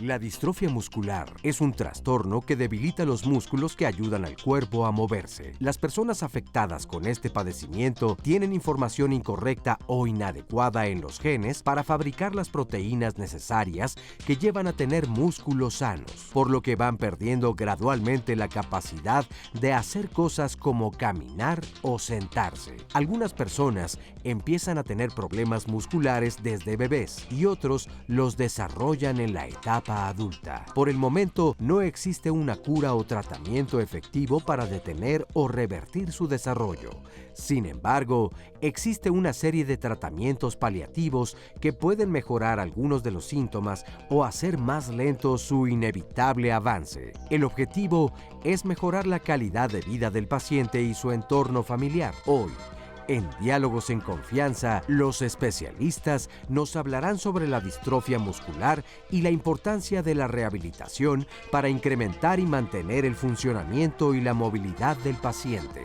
La distrofia muscular es un trastorno que debilita los músculos que ayudan al cuerpo a moverse. Las personas afectadas con este padecimiento tienen información incorrecta o inadecuada en los genes para fabricar las proteínas necesarias que llevan a tener músculos sanos, por lo que van perdiendo gradualmente la capacidad de hacer cosas como caminar o sentarse. Algunas personas empiezan a tener problemas musculares desde bebés y otros los desarrollan en la etapa adulta. Por el momento, no existe una cura o tratamiento efectivo para detener o revertir su desarrollo. Sin embargo, existe una serie de tratamientos paliativos que pueden mejorar algunos de los síntomas o hacer más lento su inevitable avance. El objetivo es mejorar la calidad de vida del paciente y su entorno familiar. Hoy, en Diálogos en Confianza, los especialistas nos hablarán sobre la distrofia muscular y la importancia de la rehabilitación para incrementar y mantener el funcionamiento y la movilidad del paciente.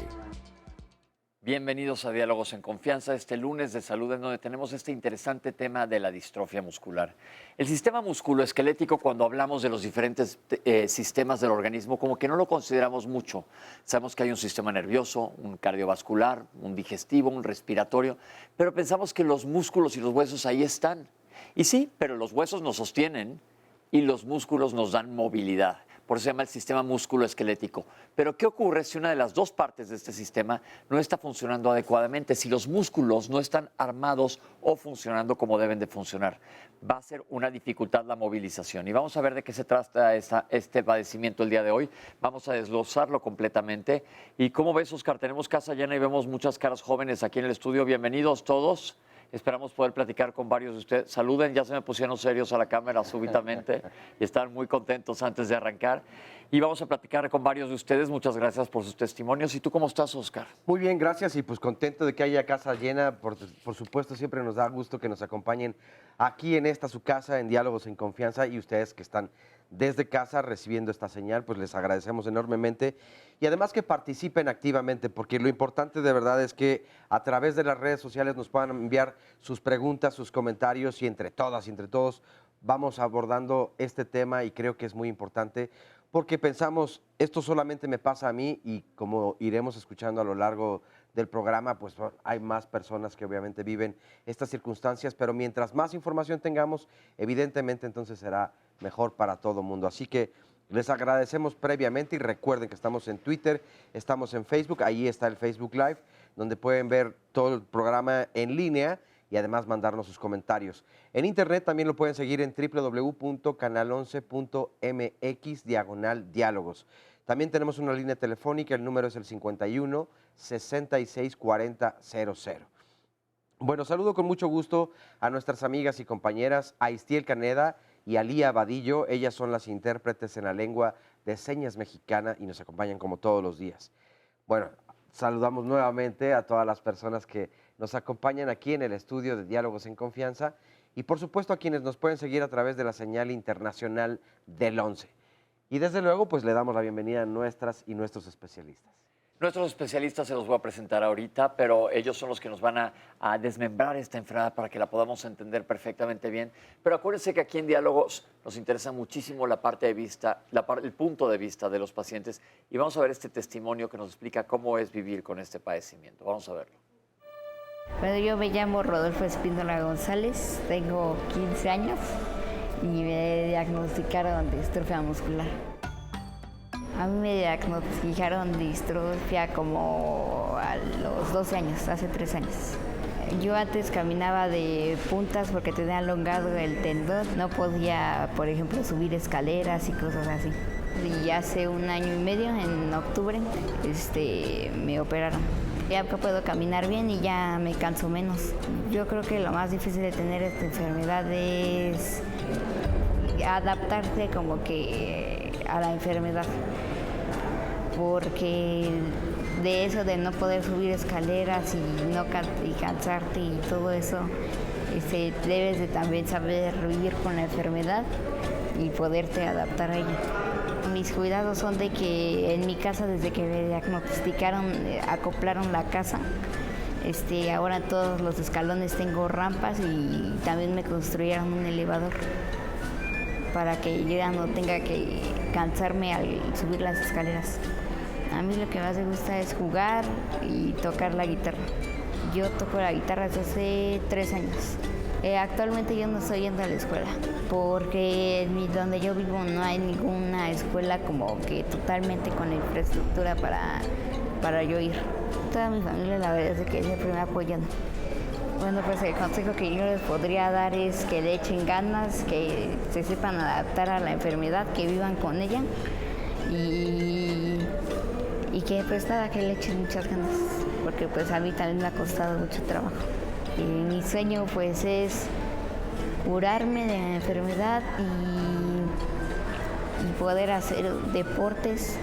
Bienvenidos a Diálogos en Confianza, este lunes de salud en donde tenemos este interesante tema de la distrofia muscular. El sistema musculoesquelético, cuando hablamos de los diferentes sistemas del organismo, como que no lo consideramos mucho. Sabemos que hay un sistema nervioso, un cardiovascular, un digestivo, un respiratorio, pero pensamos que los músculos y los huesos ahí están. Y sí, pero los huesos nos sostienen y los músculos nos dan movilidad. Por eso se llama el sistema musculoesquelético. Pero ¿qué ocurre si una de las dos partes de este sistema no está funcionando adecuadamente? Si los músculos no están armados o funcionando como deben de funcionar. Va a ser una dificultad la movilización. Y vamos a ver de qué se trata este padecimiento el día de hoy. Vamos a desglosarlo completamente. Y como ves, Oscar, tenemos casa llena y vemos muchas caras jóvenes aquí en el estudio. Bienvenidos todos. Esperamos poder platicar con varios de ustedes. Saluden, ya se me pusieron serios a la cámara súbitamente y están muy contentos antes de arrancar. Y vamos a platicar con varios de ustedes. Muchas gracias por sus testimonios. ¿Y tú cómo estás, Oscar? Muy bien, gracias. Y pues contento de que haya casa llena. Por supuesto, siempre nos da gusto que nos acompañen aquí en esta su casa, en Diálogos en Confianza. Y ustedes que están desde casa recibiendo esta señal, pues les agradecemos enormemente. Y además que participen activamente, porque lo importante de verdad es que a través de las redes sociales nos puedan enviar sus preguntas, sus comentarios y entre todas y entre todos vamos abordando este tema y creo que es muy importante porque pensamos, esto solamente me pasa a mí y como iremos escuchando a lo largo del programa, pues hay más personas que obviamente viven estas circunstancias, pero mientras más información tengamos, evidentemente entonces será mejor para todo el mundo. Así que les agradecemos previamente y recuerden que estamos en Twitter, estamos en Facebook, ahí está el Facebook Live, donde pueden ver todo el programa en línea y además mandarnos sus comentarios. En internet también lo pueden seguir en www.canal11.mx/diálogos. También tenemos una línea telefónica, el número es el 51 66 40 00. Bueno, saludo con mucho gusto a nuestras amigas y compañeras Aistiel Caneda y Alía Vadillo. Ellas son las intérpretes en la lengua de señas mexicana y nos acompañan como todos los días. Bueno, saludamos nuevamente a todas las personas que nos acompañan aquí en el estudio de Diálogos en Confianza y por supuesto a quienes nos pueden seguir a través de la señal internacional del 11. Y desde luego pues le damos la bienvenida a nuestras y nuestros especialistas. Nuestros especialistas se los voy a presentar ahorita, pero ellos son los que nos van a desmembrar esta enfermedad para que la podamos entender perfectamente bien. Pero acuérdense que aquí en Diálogos nos interesa muchísimo la parte de vista, el punto de vista de los pacientes y vamos a ver este testimonio que nos explica cómo es vivir con este padecimiento. Vamos a verlo. Bueno, yo me llamo Rodolfo Espíndola González, tengo 15 años y me diagnosticaron distrofia muscular. A mí me diagnosticaron distrofia como a los 12 años, hace 3 años. Yo antes caminaba de puntas porque tenía alongado el tendón, no podía, por ejemplo, subir escaleras y cosas así. Y hace 1 año y medio, en octubre, me operaron. Ya puedo caminar bien y ya me canso menos. Yo creo que lo más difícil de tener esta enfermedad es adaptarse como que a la enfermedad. Porque de eso de no poder subir escaleras y cansarte y todo eso, debes de también saber vivir con la enfermedad y poderte adaptar a ella. Mis cuidados son de que en mi casa, desde que me diagnosticaron, acoplaron la casa. Ahora en todos los escalones tengo rampas y también me construyeron un elevador. para que yo ya no tenga que cansarme al subir las escaleras. A mí lo que más me gusta es jugar y tocar la guitarra. Yo toco la guitarra desde hace 3 años. Actualmente yo no estoy yendo a la escuela porque donde yo vivo no hay ninguna escuela como que totalmente con la infraestructura para yo ir. Toda mi familia la verdad es que siempre me apoyan. Bueno, pues el consejo que yo les podría dar es que le echen ganas, que se sepan adaptar a la enfermedad, que vivan con ella y que pues nada, que le echen muchas ganas, porque pues a mí también me ha costado mucho trabajo. Y mi sueño pues es curarme de la enfermedad y poder hacer deportes.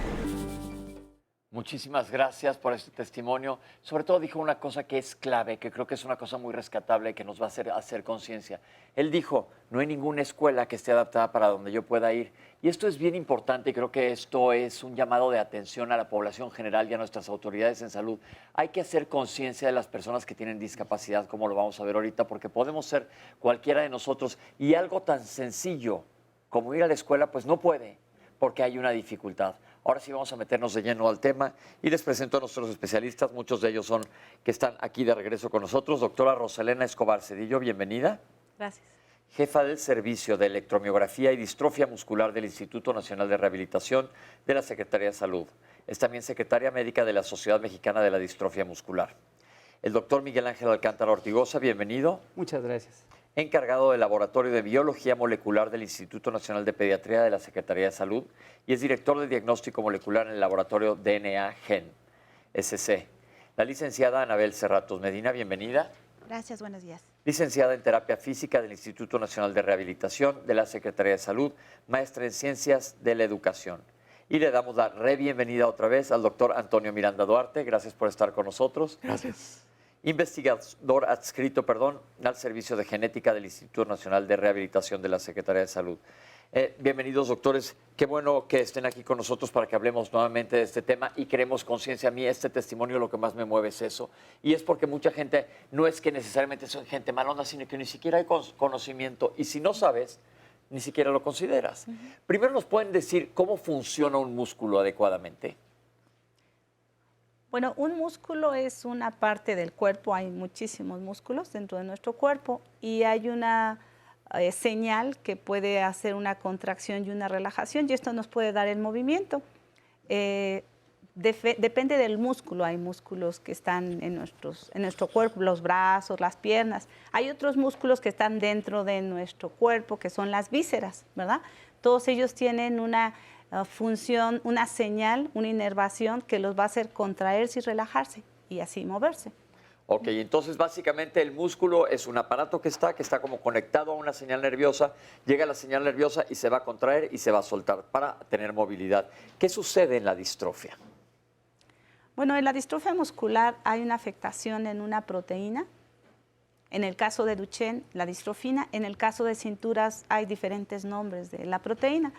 Muchísimas gracias por este testimonio. Sobre todo dijo una cosa que es clave, que creo que es una cosa muy rescatable que nos va a hacer conciencia. Él dijo, no hay ninguna escuela que esté adaptada para donde yo pueda ir. Y esto es bien importante y creo que esto es un llamado de atención a la población general y a nuestras autoridades en salud. Hay que hacer conciencia de las personas que tienen discapacidad, como lo vamos a ver ahorita, porque podemos ser cualquiera de nosotros. Y algo tan sencillo como ir a la escuela, pues no puede, porque hay una dificultad. Ahora sí vamos a meternos de lleno al tema y les presento a nuestros especialistas. Muchos de ellos son que están aquí de regreso con nosotros. Doctora Roselena Escobar Cedillo, bienvenida. Gracias. Jefa del Servicio de Electromiografía y Distrofia Muscular del Instituto Nacional de Rehabilitación de la Secretaría de Salud. Es también secretaria médica de la Sociedad Mexicana de la Distrofia Muscular. El doctor Miguel Ángel Alcántara Ortigosa, bienvenido. Muchas gracias. Encargado del Laboratorio de Biología Molecular del Instituto Nacional de Pediatría de la Secretaría de Salud y es director de diagnóstico molecular en el Laboratorio DNA Gen, SC. La licenciada Anabel Cerratos Medina, bienvenida. Gracias, buenos días. Licenciada en Terapia Física del Instituto Nacional de Rehabilitación de la Secretaría de Salud, maestra en Ciencias de la Educación. Y le damos la bienvenida otra vez al doctor Antonio Miranda Duarte. Gracias por estar con nosotros. Gracias. Investigador adscrito, al Servicio de Genética del Instituto Nacional de Rehabilitación de la Secretaría de Salud. Bienvenidos, doctores. Qué bueno que estén aquí con nosotros para que hablemos nuevamente de este tema y creemos conciencia. A mí este testimonio lo que más me mueve es eso. Y es porque mucha gente, no es que necesariamente son gente malona, sino que ni siquiera hay conocimiento. Y si no sabes, ni siquiera lo consideras. Primero, ¿nos pueden decir cómo funciona un músculo adecuadamente? Bueno, un músculo es una parte del cuerpo, hay muchísimos músculos dentro de nuestro cuerpo y hay una señal que puede hacer una contracción y una relajación y esto nos puede dar el movimiento. Depende del músculo, hay músculos que están en nuestro cuerpo, los brazos, las piernas. Hay otros músculos que están dentro de nuestro cuerpo, que son las vísceras, ¿verdad? Todos ellos tienen una función, una señal, una inervación que los va a hacer contraerse y relajarse y así moverse. Ok, entonces básicamente el músculo es un aparato que está como conectado a una señal nerviosa, llega la señal nerviosa y se va a contraer y se va a soltar para tener movilidad. ¿Qué sucede en la distrofia? Bueno, en la distrofia muscular hay una afectación en una proteína. En el caso de Duchenne, la distrofina. En el caso de cinturas hay diferentes nombres de la proteína.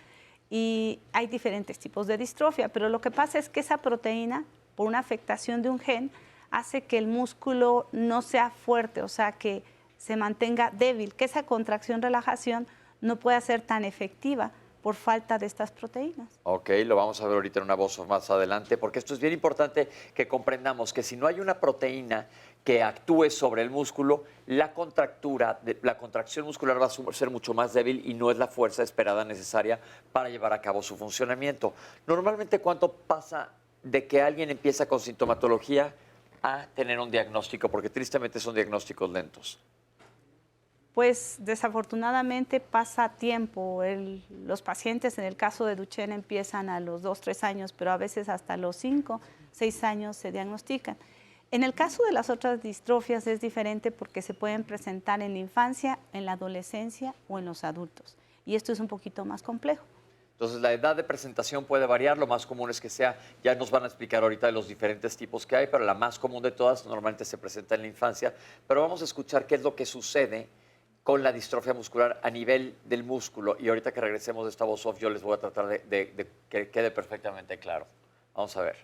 Y hay diferentes tipos de distrofia, pero lo que pasa es que esa proteína, por una afectación de un gen, hace que el músculo no sea fuerte, o sea, que se mantenga débil, que esa contracción-relajación no pueda ser tan efectiva por falta de estas proteínas. Ok, lo vamos a ver ahorita en una voz más adelante, porque esto es bien importante que comprendamos que si no hay una proteína que actúe sobre el músculo, la contracción muscular va a ser mucho más débil y no es la fuerza esperada necesaria para llevar a cabo su funcionamiento. Normalmente, ¿cuánto pasa de que alguien empieza con sintomatología a tener un diagnóstico? Porque tristemente son diagnósticos lentos. Pues desafortunadamente pasa tiempo. Los pacientes en el caso de Duchenne empiezan a los 2, 3 años, pero a veces hasta los 5, 6 años se diagnostican. En el caso de las otras distrofias es diferente porque se pueden presentar en la infancia, en la adolescencia o en los adultos. Y esto es un poquito más complejo. Entonces, la edad de presentación puede variar. Lo más común es que sea, ya nos van a explicar ahorita de los diferentes tipos que hay, pero la más común de todas normalmente se presenta en la infancia. Pero vamos a escuchar qué es lo que sucede con la distrofia muscular a nivel del músculo. Y ahorita que regresemos de esta voz off, yo les voy a tratar de que quede perfectamente claro. Vamos a ver.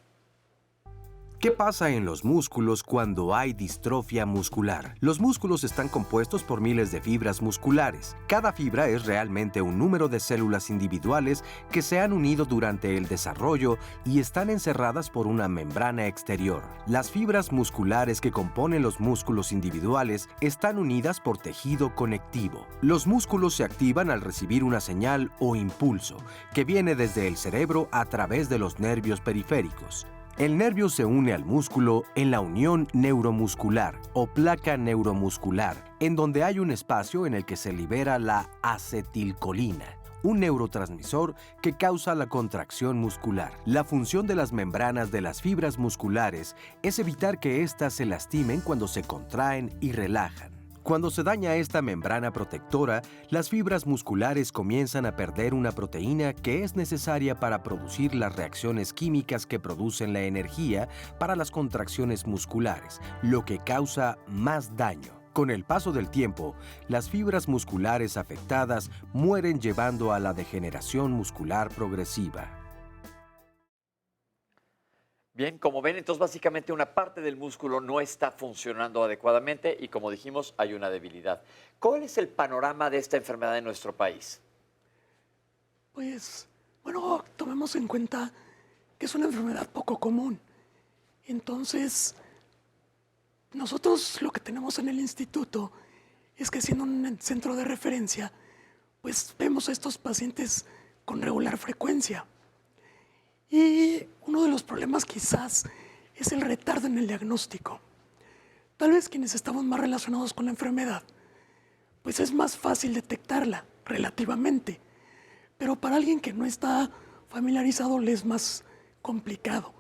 ¿Qué pasa en los músculos cuando hay distrofia muscular? Los músculos están compuestos por miles de fibras musculares. Cada fibra es realmente un número de células individuales que se han unido durante el desarrollo y están encerradas por una membrana exterior. Las fibras musculares que componen los músculos individuales están unidas por tejido conectivo. Los músculos se activan al recibir una señal o impulso que viene desde el cerebro a través de los nervios periféricos. El nervio se une al músculo en la unión neuromuscular o placa neuromuscular, en donde hay un espacio en el que se libera la acetilcolina, un neurotransmisor que causa la contracción muscular. La función de las membranas de las fibras musculares es evitar que éstas se lastimen cuando se contraen y relajan. Cuando se daña esta membrana protectora, las fibras musculares comienzan a perder una proteína que es necesaria para producir las reacciones químicas que producen la energía para las contracciones musculares, lo que causa más daño. Con el paso del tiempo, las fibras musculares afectadas mueren llevando a la degeneración muscular progresiva. Bien, como ven, entonces básicamente una parte del músculo no está funcionando adecuadamente y como dijimos, hay una debilidad. ¿Cuál es el panorama de esta enfermedad en nuestro país? Pues, bueno, tomemos en cuenta que es una enfermedad poco común. Entonces, nosotros lo que tenemos en el instituto es que siendo un centro de referencia, pues vemos a estos pacientes con regular frecuencia. Y uno de los problemas quizás es el retardo en el diagnóstico. Tal vez quienes estamos más relacionados con la enfermedad, pues es más fácil detectarla relativamente, pero para alguien que no está familiarizado le es más complicado.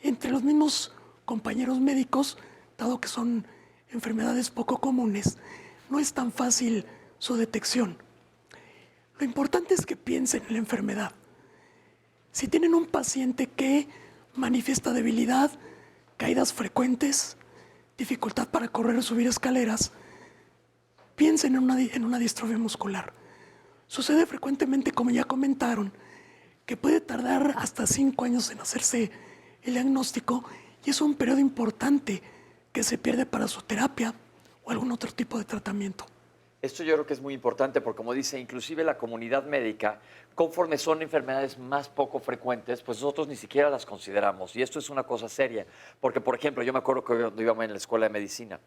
Entre los mismos compañeros médicos, dado que son enfermedades poco comunes, no es tan fácil su detección. Lo importante es que piensen en la enfermedad. Si tienen un paciente que manifiesta debilidad, caídas frecuentes, dificultad para correr o subir escaleras, piensen en una distrofia muscular. Sucede frecuentemente, como ya comentaron, que puede tardar hasta 5 años en hacerse el diagnóstico y es un periodo importante que se pierde para su terapia o algún otro tipo de tratamiento. Esto yo creo que es muy importante porque, como dice, inclusive la comunidad médica, conforme son enfermedades más poco frecuentes, pues nosotros ni siquiera las consideramos. Y esto es una cosa seria, porque, por ejemplo, yo me acuerdo que cuando íbamos en la escuela de medicina,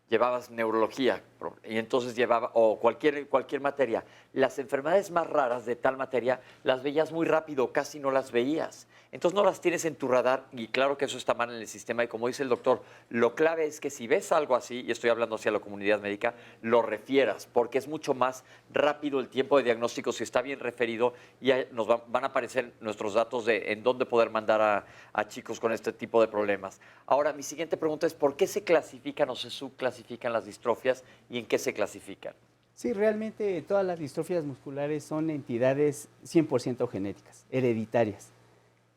llevabas neurología y entonces llevaba, o cualquier materia. Las enfermedades más raras de tal materia las veías muy rápido, casi no las veías. Entonces no las tienes en tu radar y claro que eso está mal en el sistema y como dice el doctor, lo clave es que si ves algo así, y estoy hablando hacia la comunidad médica, lo refieras porque es mucho más rápido el tiempo de diagnóstico si está bien referido y nos van a aparecer nuestros datos de en dónde poder mandar a chicos con este tipo de problemas. Ahora, mi siguiente pregunta es ¿por qué se clasifican o se subclasifican las distrofias y en qué se clasifican? Sí, realmente todas las distrofias musculares son entidades 100% genéticas, hereditarias.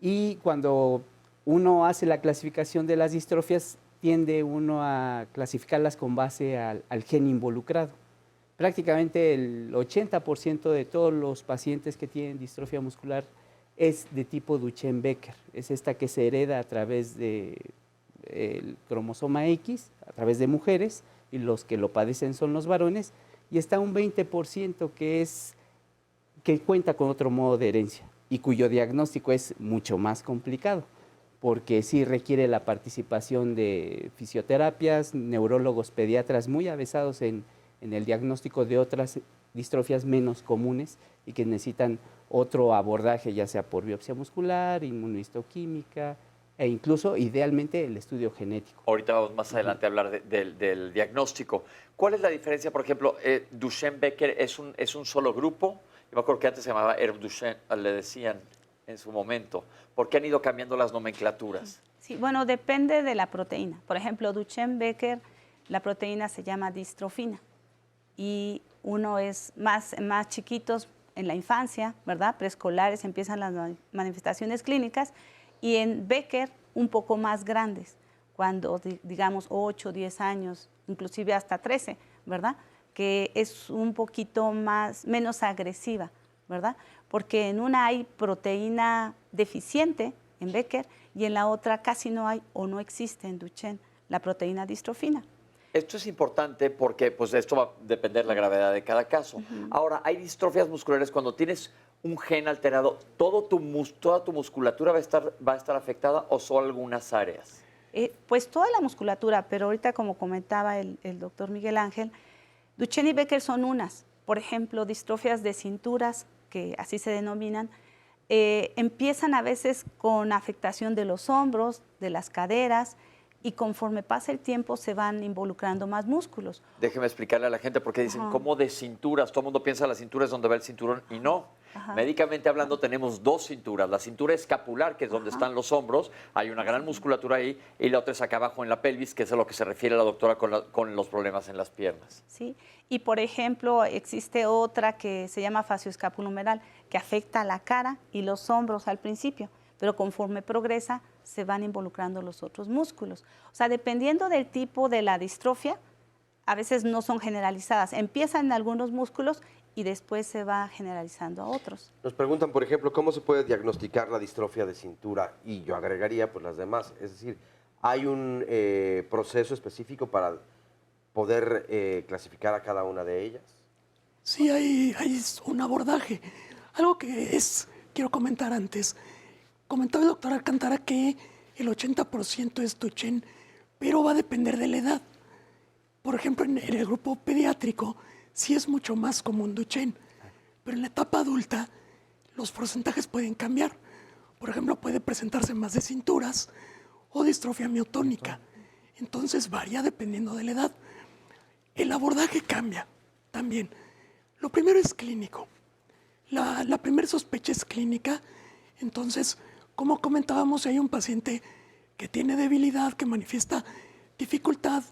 Y cuando uno hace la clasificación de las distrofias, tiende uno a clasificarlas con base al gen involucrado. Prácticamente el 80% de todos los pacientes que tienen distrofia muscular es de tipo Duchenne-Becker. Es esta que se hereda a través del cromosoma X, a través de mujeres, y los que lo padecen son los varones, y está un 20% que cuenta con otro modo de herencia y cuyo diagnóstico es mucho más complicado, porque sí requiere la participación de fisioterapias, neurólogos, pediatras muy avesados en el diagnóstico de otras distrofias menos comunes y que necesitan otro abordaje, ya sea por biopsia muscular, inmunohistoquímica e incluso, idealmente, el estudio genético. Ahorita vamos más adelante a hablar del diagnóstico. ¿Cuál es la diferencia, por ejemplo, Duchenne-Becker es un solo grupo? Yo me acuerdo que antes se llamaba Herb Duchenne, le decían en su momento. ¿Por qué han ido cambiando las nomenclaturas? Sí, bueno, depende de la proteína. Por ejemplo, Duchenne-Becker, la proteína se llama distrofina y uno es más chiquitos en la infancia, ¿verdad? Preescolares empiezan las manifestaciones clínicas y en Becker un poco más grandes, cuando digamos 8, 10 años, inclusive hasta 13, ¿verdad? Que es un poquito menos agresiva, ¿verdad? Porque en una hay proteína deficiente, en Becker, y en la otra casi no hay o no existe en Duchenne la proteína distrofina. Esto es importante porque pues, esto va a depender de la gravedad de cada caso. Ahora, hay distrofias musculares cuando tienes un gen alterado, toda tu musculatura va a estar afectada o solo algunas áreas. Pues toda la musculatura, pero ahorita como comentaba el doctor Miguel Ángel, Duchenne y Becker son unas. Por ejemplo, distrofias de cinturas, que así se denominan, empiezan a veces con afectación de los hombros, de las caderas, y conforme pasa el tiempo se van involucrando más músculos. Déjeme explicarle a la gente porque dicen, ¿cómo de cinturas? Todo el mundo piensa la cintura es donde va el cinturón y no. Médicamente hablando tenemos dos cinturas. La cintura escapular, que es donde están los hombros, hay una gran musculatura ahí, y la otra es acá abajo en la pelvis, que es a lo que se refiere la doctora con los problemas en las piernas. Sí, y por ejemplo existe otra que se llama fascioescapulohumeral, que afecta a la cara y los hombros al principio, pero conforme progresa se van involucrando los otros músculos. O sea, dependiendo del tipo de la distrofia, a veces no son generalizadas. Empiezan en algunos músculos y después se va generalizando a otros. Nos preguntan, por ejemplo, ¿cómo se puede diagnosticar la distrofia de cintura? Y yo agregaría, pues, las demás. Es decir, ¿hay un proceso específico para poder clasificar a cada una de ellas? Sí, hay un abordaje. Algo que quiero comentar antes. Comentaba el doctor Alcántara que el 80% es Duchenne, pero va a depender de la edad. Por ejemplo, en el grupo pediátrico sí es mucho más común Duchenne, pero en la etapa adulta los porcentajes pueden cambiar. Por ejemplo, puede presentarse más de cinturas o distrofia miotónica. Entonces varía dependiendo de la edad. El abordaje cambia también. Lo primero es clínico. La primera sospecha es clínica. Entonces, como comentábamos, si hay un paciente que tiene debilidad, que manifiesta dificultad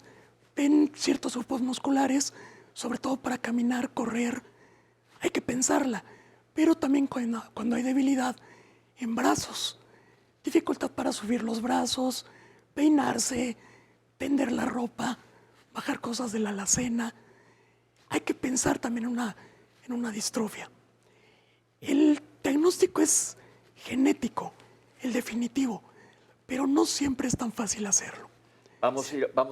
en ciertos grupos musculares, sobre todo para caminar, correr, hay que pensarla. Pero también cuando hay debilidad en brazos, dificultad para subir los brazos, peinarse, tender la ropa, bajar cosas de la alacena, hay que pensar también en una distrofia. El diagnóstico es genético, el definitivo, pero no siempre es tan fácil hacerlo. Vamos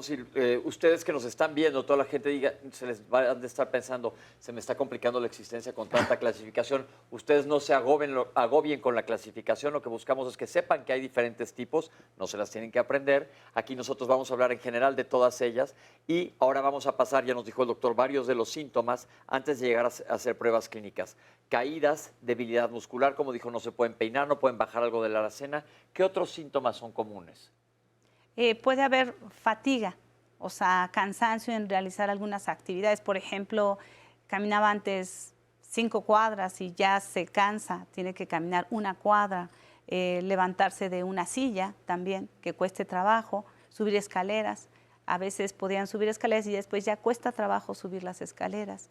a ir, ustedes que nos están viendo, toda la gente diga, se les va a estar pensando, se me está complicando la existencia con tanta clasificación. Ustedes no se agobien con la clasificación, lo que buscamos es que sepan que hay diferentes tipos, no se las tienen que aprender. Aquí nosotros vamos a hablar en general de todas ellas y ahora vamos a pasar, ya nos dijo el doctor, varios de los síntomas antes de llegar a hacer pruebas clínicas. Caídas, debilidad muscular, como dijo, no se pueden peinar, no pueden bajar algo de la alacena. ¿Qué otros síntomas son comunes? Puede haber fatiga, o sea, cansancio en realizar algunas actividades. Por ejemplo, caminaba antes 5 cuadras y ya se cansa, tiene que caminar 1 cuadra, levantarse de una silla también, que cueste trabajo, subir escaleras. A veces podían subir escaleras y después ya cuesta trabajo subir las escaleras.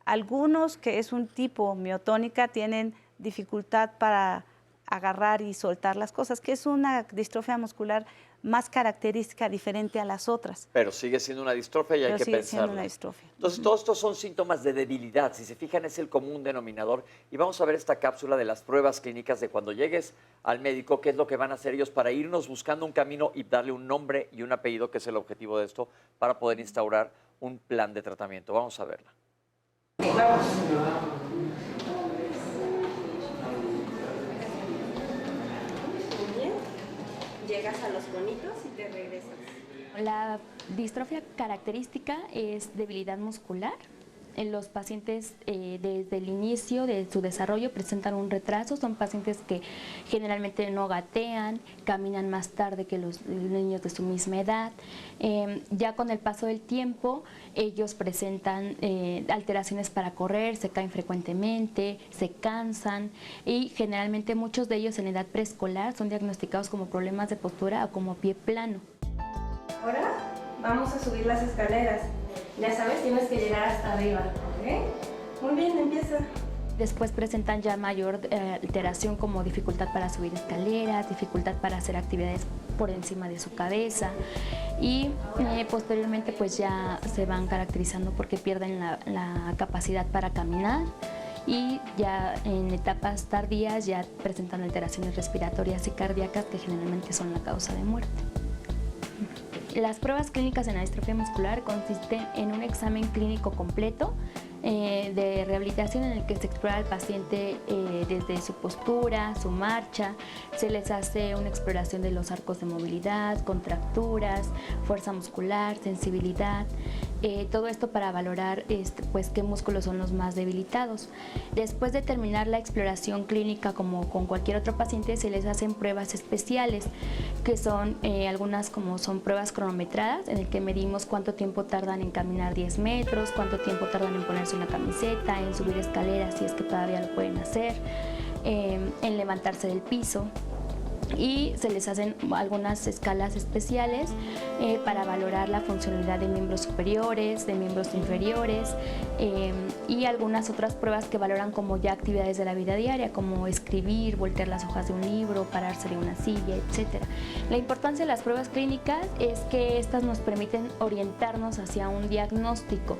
Algunos, que es un tipo miotónica, tienen dificultad para agarrar y soltar las cosas, que es una distrofia muscular más característica, diferente a las otras. Pero sigue siendo una distrofia y hay que pensarlo. Entonces, todos estos son síntomas de debilidad. Si se fijan, es el común denominador. Y vamos a ver esta cápsula de las pruebas clínicas de cuando llegues al médico, qué es lo que van a hacer ellos para irnos buscando un camino y darle un nombre y un apellido, que es el objetivo de esto, para poder instaurar un plan de tratamiento. Vamos a verla. Llegas a los conitos y te regresas. La distrofia característica es debilidad muscular. Los pacientes desde el inicio de su desarrollo presentan un retraso. Son pacientes que generalmente no gatean, caminan más tarde que los niños de su misma edad. Ya con el paso del tiempo, ellos presentan alteraciones para correr, se caen frecuentemente, se cansan y generalmente muchos de ellos en edad preescolar son diagnosticados como problemas de postura o como pie plano. Ahora vamos a subir las escaleras. Ya sabes, tienes que llegar hasta arriba, ¿ok? Muy bien, empieza. Después presentan ya mayor alteración como dificultad para subir escaleras, dificultad para hacer actividades por encima de su cabeza y posteriormente pues ya se van caracterizando porque pierden la capacidad para caminar y ya en etapas tardías ya presentan alteraciones respiratorias y cardíacas que generalmente son la causa de muerte. Las pruebas clínicas en la distrofia muscular consisten en un examen clínico completo de rehabilitación en el que se explora al paciente desde su postura, su marcha, se les hace una exploración de los arcos de movilidad, contracturas, fuerza muscular, sensibilidad, todo esto para valorar pues, qué músculos son los más debilitados. Después de terminar la exploración clínica como con cualquier otro paciente, se les hacen pruebas especiales, que son algunas como son pruebas cronometradas, en el que medimos cuánto tiempo tardan en caminar 10 metros, cuánto tiempo tardan en ponerse una camiseta, en subir escaleras si es que todavía lo pueden hacer, en levantarse del piso. Y se les hacen algunas escalas especiales para valorar la funcionalidad de miembros superiores, de miembros inferiores y algunas otras pruebas que valoran como ya actividades de la vida diaria, como escribir, voltear las hojas de un libro, pararse de una silla, etc. La importancia de las pruebas clínicas es que estas nos permiten orientarnos hacia un diagnóstico,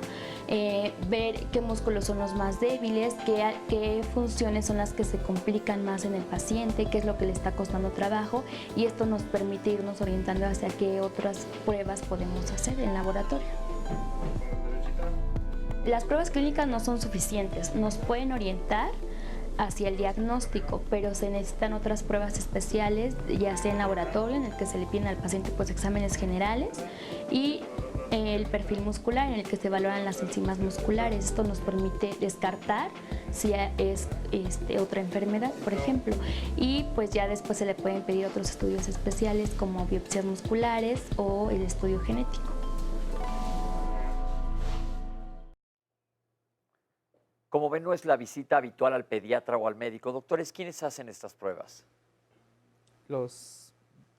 ver qué músculos son los más débiles, qué funciones son las que se complican más en el paciente, qué es lo que le está costando trabajo, y esto nos permite irnos orientando hacia qué otras pruebas podemos hacer en laboratorio. Las pruebas clínicas no son suficientes, nos pueden orientar hacia el diagnóstico, pero se necesitan otras pruebas especiales, ya sea en laboratorio, en el que se le piden al paciente pues exámenes generales, y el perfil muscular, en el que se valoran las enzimas musculares. Esto nos permite descartar si es otra enfermedad, por ejemplo, y pues ya después se le pueden pedir otros estudios especiales como biopsias musculares o el estudio genético. Como ven, no es la visita habitual al pediatra o al médico. Doctores, ¿quiénes hacen estas pruebas? Los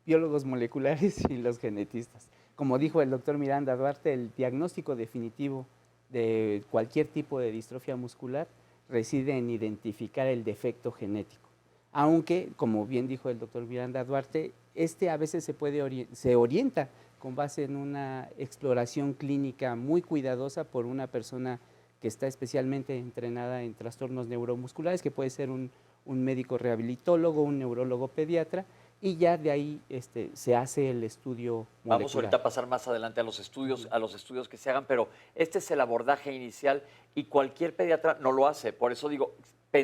biólogos moleculares y los genetistas. Como dijo el doctor Miranda Duarte, el diagnóstico definitivo de cualquier tipo de distrofia muscular reside en identificar el defecto genético. Aunque, como bien dijo el doctor Miranda Duarte, a veces se orienta con base en una exploración clínica muy cuidadosa por una persona que está especialmente entrenada en trastornos neuromusculares, que puede ser un médico rehabilitólogo, un neurólogo pediatra, y ya de ahí se hace el estudio molecular. Vamos ahorita a pasar más adelante a los estudios que se hagan, pero este es el abordaje inicial y cualquier pediatra no lo hace. Por eso digo,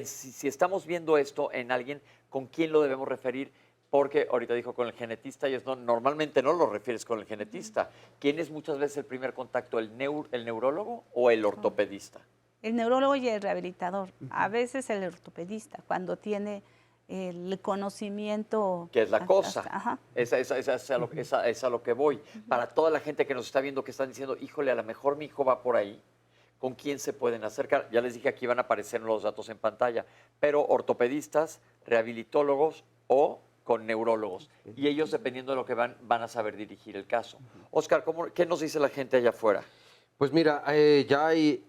si estamos viendo esto en alguien, ¿con quién lo debemos referir? Porque ahorita dijo con el genetista y normalmente no lo refieres con el genetista. ¿Quién es muchas veces el primer contacto, el neurólogo o el ortopedista? El neurólogo y el rehabilitador. A veces el ortopedista, cuando tiene el conocimiento. Que es la cosa. Es a lo que voy. Para toda la gente que nos está viendo, que están diciendo, híjole, a lo mejor mi hijo va por ahí, ¿con quién se pueden acercar? Ya les dije, aquí van a aparecer los datos en pantalla, pero ortopedistas, rehabilitólogos o con neurólogos. Y ellos, dependiendo de lo que van a saber dirigir el caso. Oscar, ¿qué nos dice la gente allá afuera? Pues mira, ya hay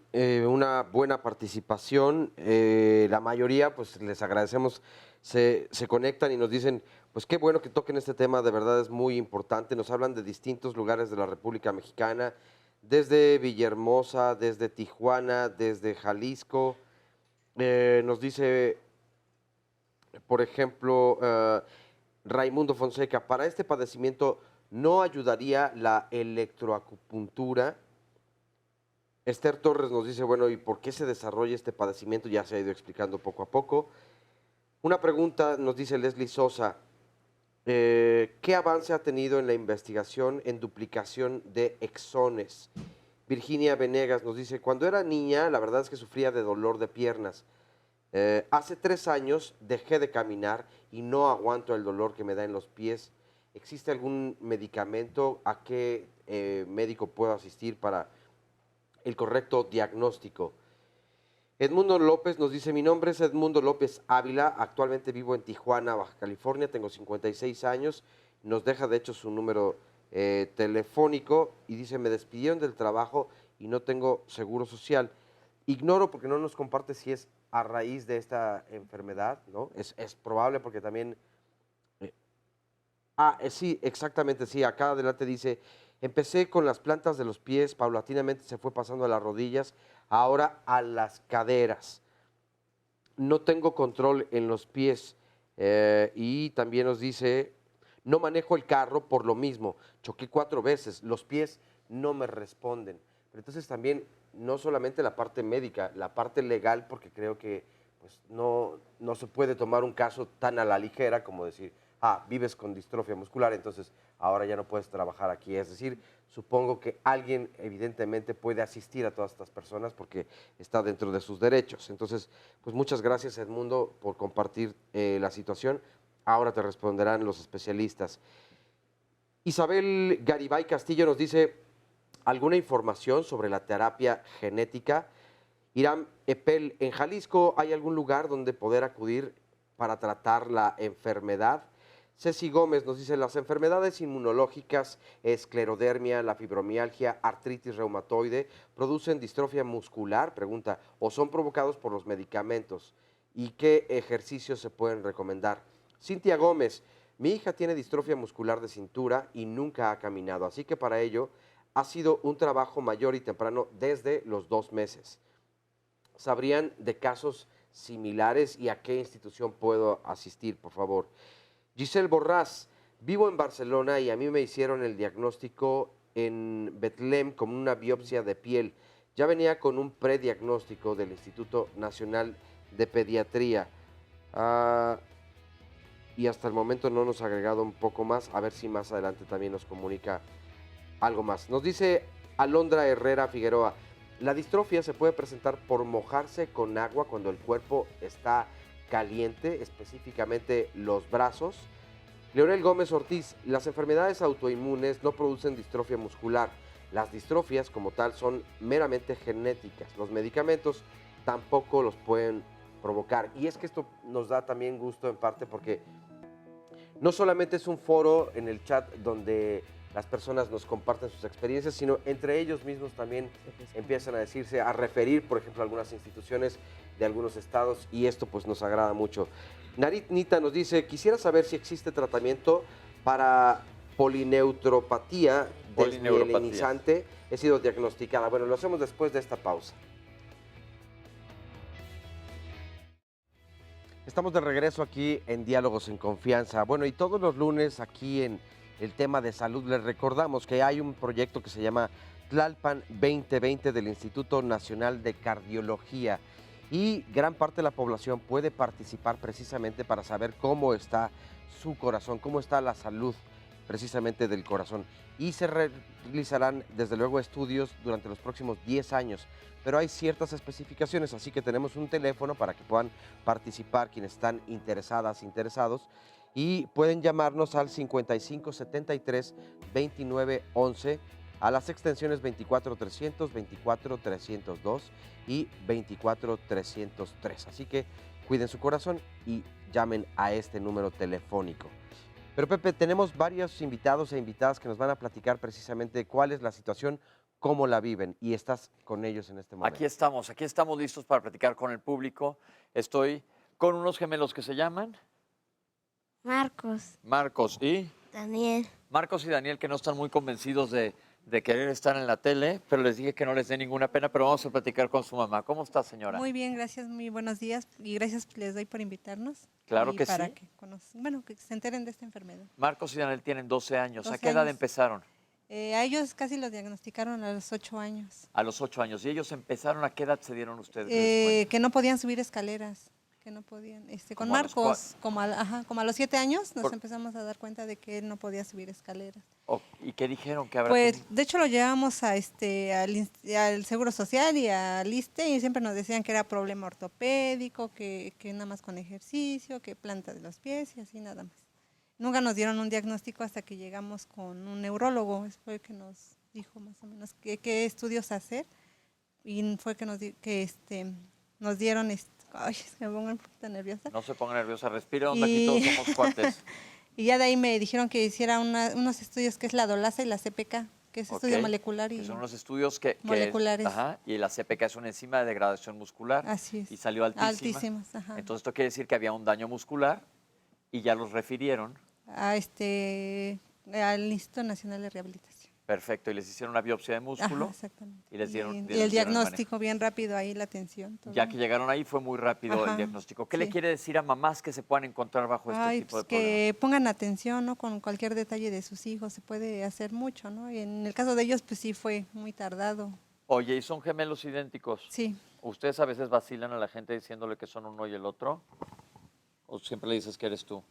una buena participación. La mayoría, pues les agradecemos, se conectan y nos dicen, pues qué bueno que toquen este tema, de verdad es muy importante. Nos hablan de distintos lugares de la República Mexicana, desde Villahermosa, desde Tijuana, desde Jalisco. Nos dice, por ejemplo, Raimundo Fonseca, para este padecimiento no ayudaría la electroacupuntura. Esther Torres nos dice, bueno, ¿y por qué se desarrolla este padecimiento? Ya se ha ido explicando poco a poco. Una pregunta nos dice Leslie Sosa, ¿qué avance ha tenido en la investigación en duplicación de exones? Virginia Venegas nos dice, cuando era niña, la verdad es que sufría de dolor de piernas. Hace 3 años dejé de caminar y no aguanto el dolor que me da en los pies. ¿Existe algún medicamento? ¿A qué médico puedo asistir para el correcto diagnóstico? Edmundo López nos dice, mi nombre es Edmundo López Ávila, actualmente vivo en Tijuana, Baja California, tengo 56 años, nos deja de hecho su número telefónico y dice, me despidieron del trabajo y no tengo seguro social. Ignoro porque no nos comparte si es a raíz de esta enfermedad, ¿no? Es probable porque también... sí, exactamente, sí, acá adelante dice, empecé con las plantas de los pies, paulatinamente se fue pasando a las rodillas, ahora a las caderas. no tengo control en los pies. Y también nos dice, no manejo el carro por lo mismo, choqué 4 veces, los pies no me responden. Pero entonces también, no solamente la parte médica, la parte legal, porque creo que pues, no se puede tomar un caso tan a la ligera como decir, vives con distrofia muscular, entonces ahora ya no puedes trabajar aquí. Es decir, supongo que alguien evidentemente puede asistir a todas estas personas porque está dentro de sus derechos. Entonces, pues muchas gracias, Edmundo, por compartir la situación. Ahora te responderán los especialistas. Isabel Garibay Castillo nos dice, ¿alguna información sobre la terapia genética? Irán Epel, ¿en Jalisco hay algún lugar donde poder acudir para tratar la enfermedad? Ceci Gómez nos dice, las enfermedades inmunológicas, esclerodermia, la fibromialgia, artritis reumatoide, ¿producen distrofia muscular? Pregunta, ¿o son provocados por los medicamentos? ¿Y qué ejercicios se pueden recomendar? Cintia Gómez, mi hija tiene distrofia muscular de cintura y nunca ha caminado, así que para ello ha sido un trabajo mayor y temprano desde los 2 meses. ¿Sabrían de casos similares y a qué institución puedo asistir, por favor? Giselle Borrás, vivo en Barcelona y a mí me hicieron el diagnóstico en Betlem con una biopsia de piel. Ya venía con un prediagnóstico del Instituto Nacional de Pediatría. Y hasta el momento no nos ha agregado un poco más, a ver si más adelante también nos comunica algo más. Nos dice Alondra Herrera Figueroa, la distrofia se puede presentar por mojarse con agua cuando el cuerpo está caliente, específicamente los brazos. Leonel Gómez Ortiz, las enfermedades autoinmunes no producen distrofia muscular. Las distrofias como tal son meramente genéticas. Los medicamentos tampoco los pueden provocar. Y es que esto nos da también gusto en parte porque no solamente es un foro en el chat donde las personas nos comparten sus experiencias, sino entre ellos mismos también empiezan a decirse, a referir, por ejemplo, a algunas instituciones de algunos estados, y esto pues nos agrada mucho. Narit Nita nos dice, quisiera saber si existe tratamiento para polineutropatía desmielinizante. He sido diagnosticada. Bueno, lo hacemos después de esta pausa. Estamos de regreso aquí en Diálogos en Confianza. Bueno, y todos los lunes aquí en el tema de salud les recordamos que hay un proyecto que se llama Tlalpan 2020 del Instituto Nacional de Cardiología y gran parte de la población puede participar precisamente para saber cómo está su corazón, cómo está la salud precisamente del corazón. Y se realizarán desde luego estudios durante los próximos 10 años, pero hay ciertas especificaciones, así que tenemos un teléfono para que puedan participar quienes están interesadas, interesados, y pueden llamarnos al 5573-2911 a las extensiones 24300, 24302 y 24303. Así que cuiden su corazón y llamen a este número telefónico. Pero Pepe, tenemos varios invitados e invitadas que nos van a platicar precisamente cuál es la situación, cómo la viven, y estás con ellos en este momento. Aquí estamos listos para platicar con el público. Estoy con unos gemelos que se llaman... Marcos y... Daniel. Marcos y Daniel, que no están muy convencidos de querer estar en la tele, pero les dije que no les dé ninguna pena, pero vamos a platicar con su mamá. ¿Cómo está, señora? Muy bien, gracias, muy buenos días y gracias les doy por invitarnos. Claro que para sí. Que se enteren de esta enfermedad. Marcos y Daniel tienen 12 años. 12 ¿A qué edad años. empezaron? A ellos casi los diagnosticaron a los 8 años. A los 8 años. ¿Y ellos empezaron a qué edad se dieron ustedes? Que no podían subir escaleras, que no podían. Con Marcos, como a los 7 años nos empezamos a dar cuenta de que él no podía subir escaleras. ¿Y qué dijeron que habrá Pues tenido? de hecho lo llevamos al Seguro Social y al ISSSTE y siempre nos decían que era problema ortopédico, que nada más con ejercicio, que planta de los pies y así nada más. Nunca nos dieron un diagnóstico hasta que llegamos con un neurólogo, fue que nos dijo más o menos qué estudios hacer y fue que nos dieron ay, me pongo un poquito nerviosa. No se ponga nerviosa, respire onda, aquí todos somos cuates. Y ya de ahí me dijeron que hiciera unos estudios que es la DOLASA y la CPK, que es estudio molecular. Que son los estudios que moleculares. Y la CPK es una enzima de degradación muscular. Así es. Y salió altísima. Altísimas, ajá. Entonces esto quiere decir que había un daño muscular y ya los refirieron. Al Instituto Nacional de Rehabilitación. Perfecto, y les hicieron una biopsia de músculo. Ajá, exactamente. Y les dieron, Y les el dieron diagnóstico bien rápido ahí, la atención. Todo. Ya que llegaron ahí fue muy rápido el Ajá, diagnóstico. ¿Qué sí. le quiere decir a mamás que se puedan encontrar bajo este tipo de problemas? Que pongan atención, ¿no? Con cualquier detalle de sus hijos, se puede hacer mucho, ¿no? Y en el caso de ellos, pues sí fue muy tardado. Oye, ¿y son gemelos idénticos? Sí. ¿Ustedes a veces vacilan a la gente diciéndole que son uno y el otro? ¿O siempre le dices que eres tú?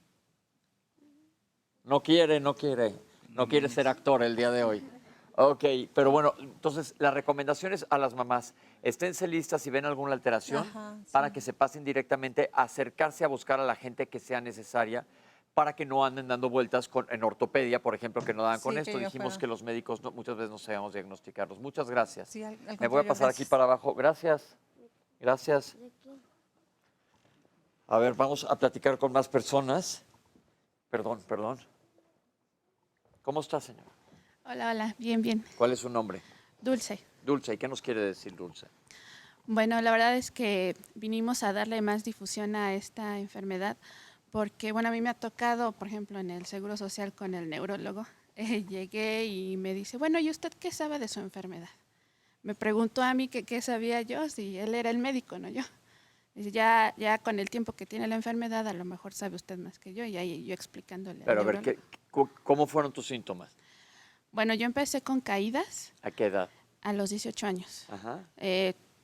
No quiere ser actor el día de hoy. Ok, pero bueno, entonces las recomendaciones a las mamás, esténse listas si ven alguna alteración para que se pasen directamente a acercarse a buscar a la gente que sea necesaria para que no anden dando vueltas en ortopedia, por ejemplo, que no dan con esto. Dijimos que los médicos muchas veces no sabemos diagnosticarlos. Muchas gracias. Sí, Me voy a pasar aquí para abajo. Gracias. Gracias. A ver, vamos a platicar con más personas. Perdón. ¿Cómo está, señora? Hola, bien. ¿Cuál es su nombre? Dulce. Dulce, ¿y qué nos quiere decir Dulce? Bueno, la verdad es que vinimos a darle más difusión a esta enfermedad porque, bueno, a mí me ha tocado, por ejemplo, en el Seguro Social con el neurólogo. Llegué y me dice, bueno, ¿y usted qué sabe de su enfermedad? Me preguntó a mí que qué sabía yo, si él era el médico, no yo. Dice, ya con el tiempo que tiene la enfermedad, a lo mejor sabe usted más que yo, y ahí yo explicándole. Pero a ver, ¿cómo fueron tus síntomas? Bueno, yo empecé con caídas. ¿A qué edad? A los 18 años. Ajá.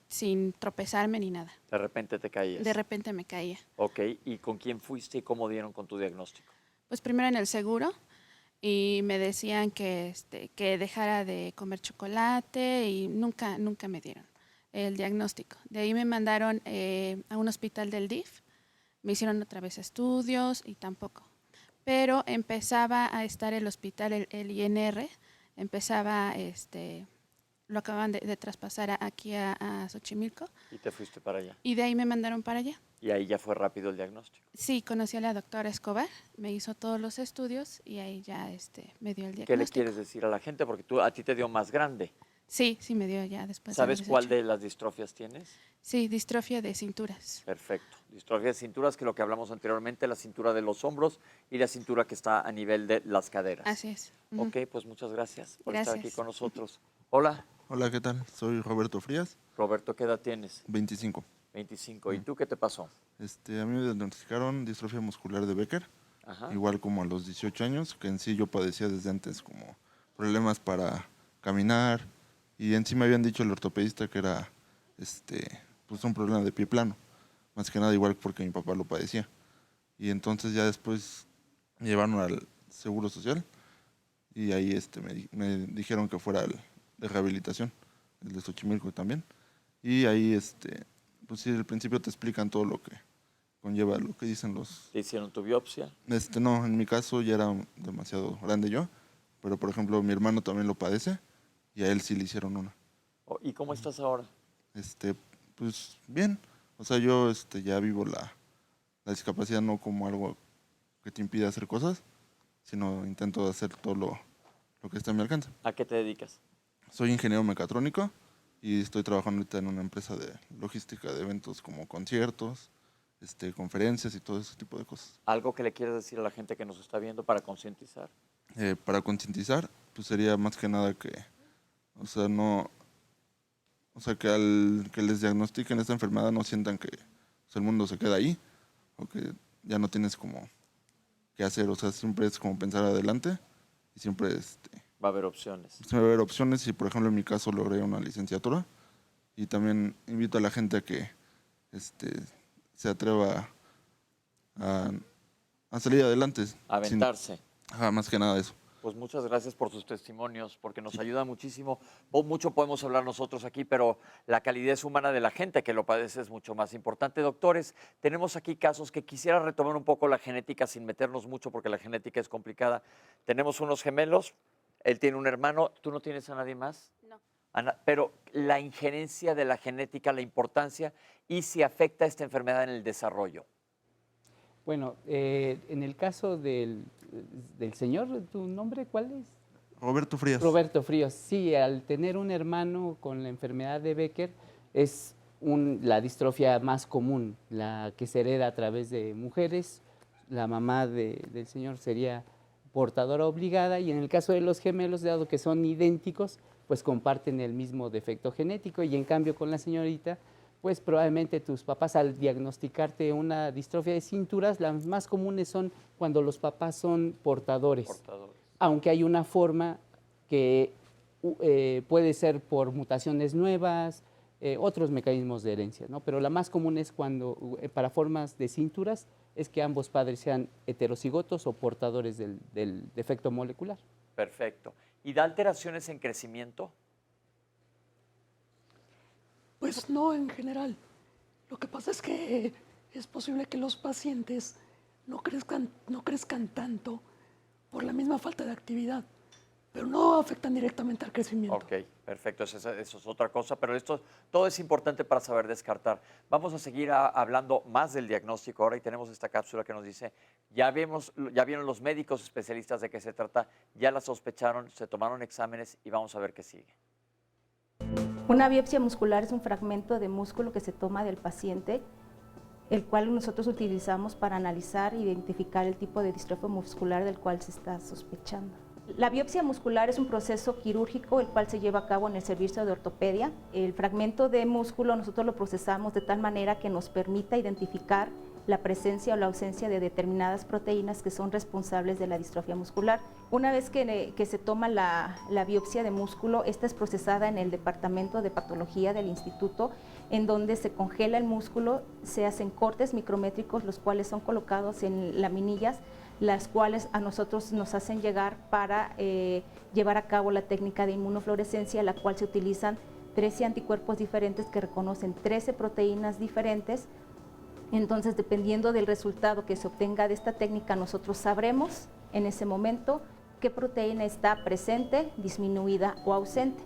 Sin tropezarme ni nada. ¿De repente te caías? De repente me caía. Ok, ¿y con quién fuiste y cómo dieron con tu diagnóstico? Pues primero en el seguro y me decían que dejara de comer chocolate y nunca me dieron el diagnóstico. De ahí me mandaron a un hospital del DIF, me hicieron otra vez estudios y tampoco. Pero empezaba a estar el hospital, el INR, lo acaban de traspasar aquí a Xochimilco. ¿Y te fuiste para allá? Y de ahí me mandaron para allá. ¿Y ahí ya fue rápido el diagnóstico? Sí, conocí a la doctora Escobar, me hizo todos los estudios y ahí ya me dio el diagnóstico. ¿Qué le quieres decir a la gente? Porque a ti te dio más grande. Sí, me dio ya después. ¿Sabes cuál de las distrofias tienes? Sí, distrofia de cinturas. Perfecto. Distrofia de cinturas, que lo que hablamos anteriormente, la cintura de los hombros y la cintura que está a nivel de las caderas. Así es. Ok, pues muchas gracias por Gracias. estar aquí con nosotros. Hola. Hola, ¿qué tal? Soy Roberto Frías. Roberto, ¿qué edad tienes? 25. 25. ¿Y tú qué te pasó? A mí me diagnosticaron distrofia muscular de Becker, Ajá. igual como a los 18 años, que en sí yo padecía desde antes como problemas para caminar, y en sí me habían dicho el ortopedista que era pues un problema de pie plano, más que nada igual porque mi papá lo padecía. Y entonces ya después me llevaron al Seguro Social y ahí me dijeron que fuera el de rehabilitación, el de Xochimilco también. Y ahí pues sí, al principio te explican todo lo que conlleva, lo que dicen los... ¿Te hicieron tu biopsia? No, en mi caso ya era demasiado grande yo, pero por ejemplo mi hermano también lo padece y a él sí le hicieron una. ¿Y cómo estás ahora? Pues bien, o sea, yo ya vivo la discapacidad no como algo que te impide hacer cosas, sino intento hacer todo lo que está a mi alcance. ¿A qué te dedicas? Soy ingeniero mecatrónico y estoy trabajando ahorita en una empresa de logística de eventos como conciertos, conferencias y todo ese tipo de cosas. ¿Algo que le quieras decir a la gente que nos está viendo para concientizar? Para concientizar, pues sería más que nada que, que les diagnostiquen esta enfermedad, no sientan que el mundo se queda ahí o que ya no tienes como qué hacer, o sea, siempre es como pensar adelante y siempre va a haber opciones. Va a haber opciones y, por ejemplo, en mi caso logré una licenciatura y también invito a la gente a que se atreva a salir adelante. A aventarse. Más que nada eso. Pues muchas gracias por sus testimonios, porque nos ayuda muchísimo. Mucho podemos hablar nosotros aquí, pero la calidez humana de la gente que lo padece es mucho más importante. Doctores, tenemos aquí casos que quisiera retomar un poco la genética sin meternos mucho, porque la genética es complicada. Tenemos unos gemelos, él tiene un hermano, ¿tú no tienes a nadie más? No. Pero la injerencia de la genética, la importancia y si afecta esta enfermedad en el desarrollo. Bueno, en el caso del señor, ¿tu nombre cuál es? Roberto Frías. Roberto Frías, sí, al tener un hermano con la enfermedad de Becker es la distrofia más común, la que se hereda a través de mujeres. La mamá del señor sería portadora obligada, y en el caso de los gemelos, dado que son idénticos, pues comparten el mismo defecto genético, y en cambio con la señorita, pues probablemente tus papás, al diagnosticarte una distrofia de cinturas, las más comunes son cuando los papás son portadores. Aunque hay una forma que puede ser por mutaciones nuevas, otros mecanismos de herencia, ¿no? Pero la más común es cuando, para formas de cinturas, es que ambos padres sean heterocigotos o portadores del defecto molecular. Perfecto. ¿Y da alteraciones en crecimiento? Pues no en general. Lo que pasa es que es posible que los pacientes no crezcan tanto por la misma falta de actividad, pero no afectan directamente al crecimiento. Ok, perfecto, eso es otra cosa, pero esto todo es importante para saber descartar. Vamos a seguir hablando más del diagnóstico ahora, y tenemos esta cápsula que nos dice, ya vieron los médicos especialistas de qué se trata, ya la sospecharon, se tomaron exámenes y vamos a ver qué sigue. Una biopsia muscular es un fragmento de músculo que se toma del paciente, el cual nosotros utilizamos para analizar e identificar el tipo de distrofia muscular del cual se está sospechando. La biopsia muscular es un proceso quirúrgico el cual se lleva a cabo en el servicio de ortopedia. El fragmento de músculo nosotros lo procesamos de tal manera que nos permita identificar la presencia o la ausencia de determinadas proteínas que son responsables de la distrofia muscular. Una vez que se toma la biopsia de músculo, esta es procesada en el departamento de patología del instituto, en donde se congela el músculo, se hacen cortes micrométricos, los cuales son colocados en laminillas, las cuales a nosotros nos hacen llegar para llevar a cabo la técnica de inmunofluorescencia, la cual se utilizan 13 anticuerpos diferentes que reconocen 13 proteínas diferentes. Entonces, dependiendo del resultado que se obtenga de esta técnica, nosotros sabremos en ese momento qué proteína está presente, disminuida o ausente.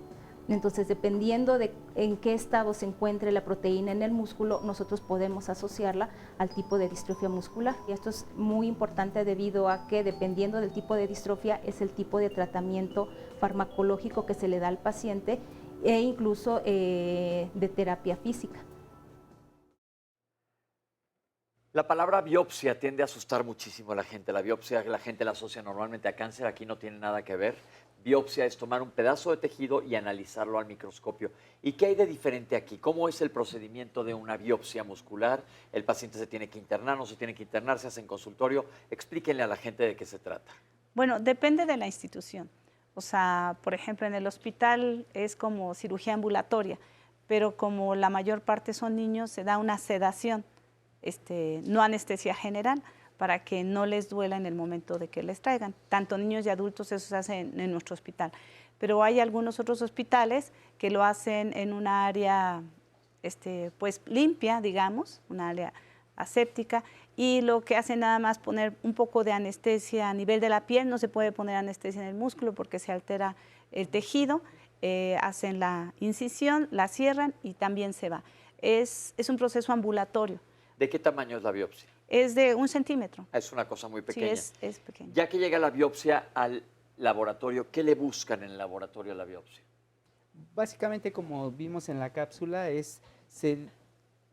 Entonces, dependiendo de en qué estado se encuentre la proteína en el músculo, nosotros podemos asociarla al tipo de distrofia muscular. Y esto es muy importante debido a que, dependiendo del tipo de distrofia, es el tipo de tratamiento farmacológico que se le da al paciente e incluso de terapia física. La palabra biopsia tiende a asustar muchísimo a la gente. La biopsia la gente la asocia normalmente a cáncer, aquí no tiene nada que ver. Biopsia es tomar un pedazo de tejido y analizarlo al microscopio. ¿Y qué hay de diferente aquí? ¿Cómo es el procedimiento de una biopsia muscular? ¿El paciente se tiene que internar, no se tiene que internar, se hace en consultorio? Explíquenle a la gente de qué se trata. Bueno, depende de la institución. O sea, por ejemplo, en el hospital es como cirugía ambulatoria, pero como la mayor parte son niños, se da una sedación. No anestesia general, para que no les duela en el momento de que les traigan. Tanto niños y adultos, eso se hace en nuestro hospital. Pero hay algunos otros hospitales que lo hacen en una área pues limpia, digamos, una área aséptica, y lo que hacen nada más poner un poco de anestesia a nivel de la piel. No se puede poner anestesia en el músculo porque se altera el tejido. Hacen la incisión, la cierran y también se va. Es un proceso ambulatorio. ¿De qué tamaño es la biopsia? Es de 1 centímetro. Es una cosa muy pequeña. Sí, es pequeña. Ya que llega la biopsia al laboratorio, ¿qué le buscan en el laboratorio a la biopsia? Básicamente, como vimos en la cápsula,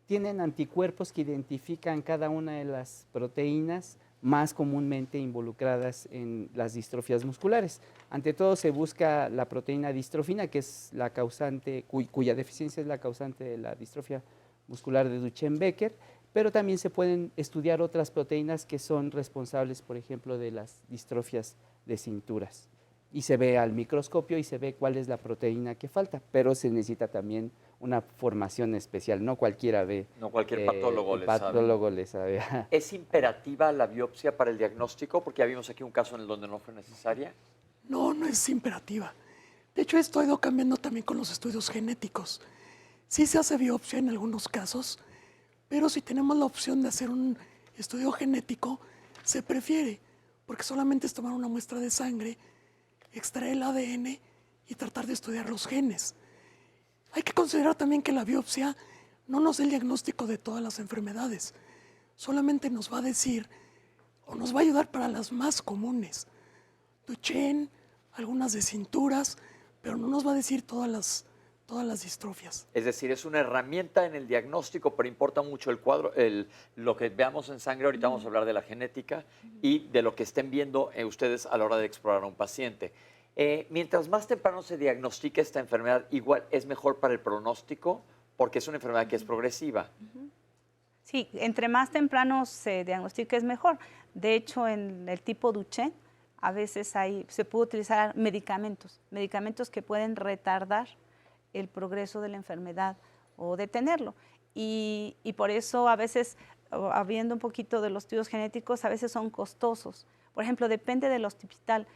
tienen anticuerpos que identifican cada una de las proteínas más comúnmente involucradas en las distrofias musculares. Ante todo se busca la proteína distrofina, que es la causante, cuya deficiencia es la causante de la distrofia muscular de Duchenne-Becker, pero también se pueden estudiar otras proteínas que son responsables, por ejemplo, de las distrofias de cinturas. Y se ve al microscopio y se ve cuál es la proteína que falta, pero se necesita también una formación especial, no cualquiera ve. No cualquier patólogo le sabe. ¿Es imperativa la biopsia para el diagnóstico? Porque ya vimos aquí un caso en el donde no fue necesaria. No, no es imperativa. De hecho, esto ha ido cambiando también con los estudios genéticos. Sí se hace biopsia en algunos casos, pero si tenemos la opción de hacer un estudio genético, se prefiere, porque solamente es tomar una muestra de sangre, extraer el ADN y tratar de estudiar los genes. Hay que considerar también que la biopsia no nos da el diagnóstico de todas las enfermedades, solamente nos va a decir o nos va a ayudar para las más comunes. Duchenne, algunas de cinturas, pero no nos va a decir todas las todas las distrofias. Es decir, es una herramienta en el diagnóstico, pero importa mucho el cuadro, lo que veamos en sangre. Ahorita vamos a hablar de la genética y de lo que estén viendo ustedes a la hora de explorar a un paciente. Mientras más temprano se diagnostique esta enfermedad, igual es mejor para el pronóstico, porque es una enfermedad que es progresiva. Sí, entre más temprano se diagnostique es mejor. De hecho, en el tipo Duchenne, a veces se puede utilizar medicamentos que pueden retardar el progreso de la enfermedad o detenerlo. Y por eso a veces, habiendo un poquito de los estudios genéticos, a veces son costosos. Por ejemplo, depende del hospital.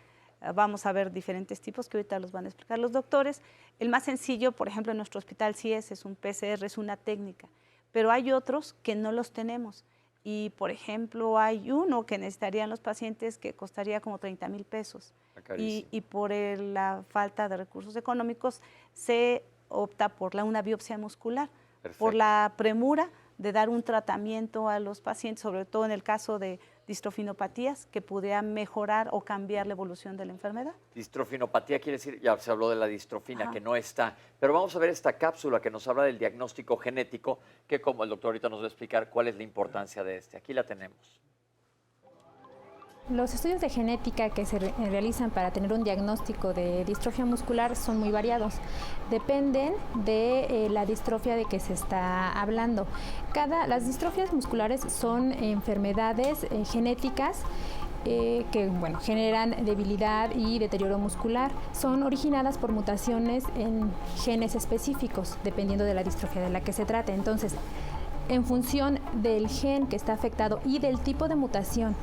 Vamos a ver diferentes tipos que ahorita los van a explicar los doctores. El más sencillo, por ejemplo, en nuestro hospital sí es un PCR, es una técnica, pero hay otros que no los tenemos. Y, por ejemplo, hay uno que necesitarían los pacientes que costaría como 30,000 pesos. Y por la falta de recursos económicos se opta por una biopsia muscular. Perfecto. Por la premura de dar un tratamiento a los pacientes, sobre todo en el caso de distrofinopatías, que pudiera mejorar o cambiar la evolución de la enfermedad. Distrofinopatía quiere decir, ya se habló de la distrofina, que no está, pero vamos a ver esta cápsula que nos habla del diagnóstico genético, que como el doctor ahorita nos va a explicar cuál es la importancia de este. Aquí la tenemos. Los estudios de genética que se realizan para tener un diagnóstico de distrofia muscular son muy variados. Dependen de la distrofia de que se está hablando. Las distrofias musculares son enfermedades genéticas que generan debilidad y deterioro muscular. Son originadas por mutaciones en genes específicos, dependiendo de la distrofia de la que se trate. Entonces, en función del gen que está afectado y del tipo de mutación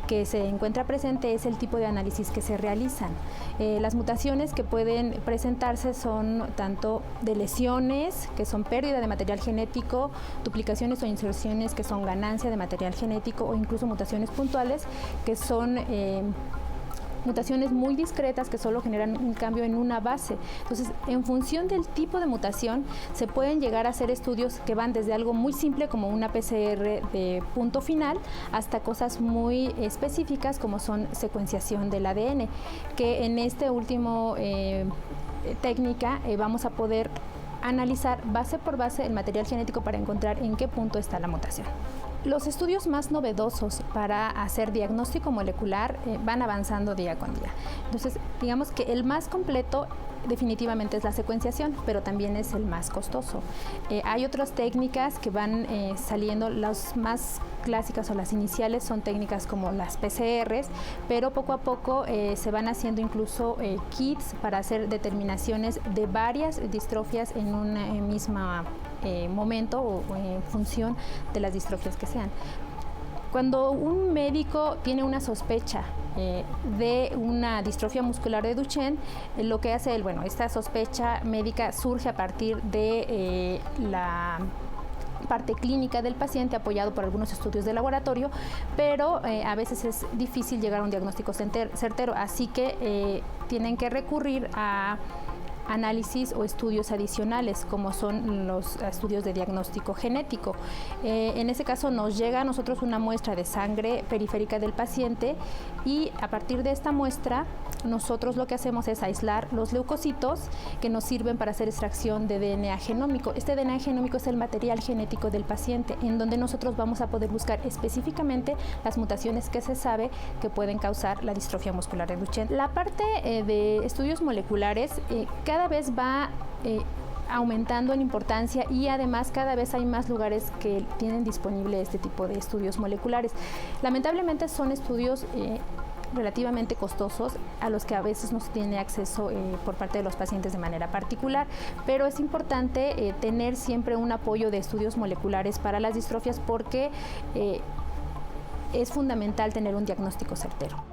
que se encuentra presente, es el tipo de análisis que se realizan. Las mutaciones que pueden presentarse son tanto de lesiones, que son pérdida de material genético, duplicaciones o inserciones, que son ganancia de material genético, o incluso mutaciones puntuales, que son mutaciones muy discretas que solo generan un cambio en una base. Entonces, en función del tipo de mutación, se pueden llegar a hacer estudios que van desde algo muy simple como una PCR de punto final hasta cosas muy específicas como son secuenciación del ADN, que en este último técnica vamos a poder analizar base por base el material genético para encontrar en qué punto está la mutación. Los estudios más novedosos para hacer diagnóstico molecular van avanzando día con día. Entonces, digamos que el más completo definitivamente es la secuenciación, pero también es el más costoso. Hay otras técnicas que van saliendo, las más clásicas o las iniciales son técnicas como las PCRs, pero poco a poco se van haciendo incluso kits para hacer determinaciones de varias distrofias en un mismo momento o en función de las distrofias que sean. Cuando un médico tiene una sospecha de una distrofia muscular de Duchenne, lo que hace él, esta sospecha médica surge a partir de la parte clínica del paciente, apoyado por algunos estudios de laboratorio, pero a veces es difícil llegar a un diagnóstico certero, así que tienen que recurrir a análisis o estudios adicionales, como son los estudios de diagnóstico genético. En ese caso nos llega a nosotros una muestra de sangre periférica del paciente y a partir de esta muestra nosotros lo que hacemos es aislar los leucocitos que nos sirven para hacer extracción de DNA genómico. Este DNA genómico es el material genético del paciente, en donde nosotros vamos a poder buscar específicamente las mutaciones que se sabe que pueden causar la distrofia muscular de Duchenne. La parte de estudios moleculares cada vez va aumentando en importancia y además cada vez hay más lugares que tienen disponible este tipo de estudios moleculares. Lamentablemente son estudios relativamente costosos a los que a veces no se tiene acceso por parte de los pacientes de manera particular, pero es importante tener siempre un apoyo de estudios moleculares para las distrofias porque es fundamental tener un diagnóstico certero.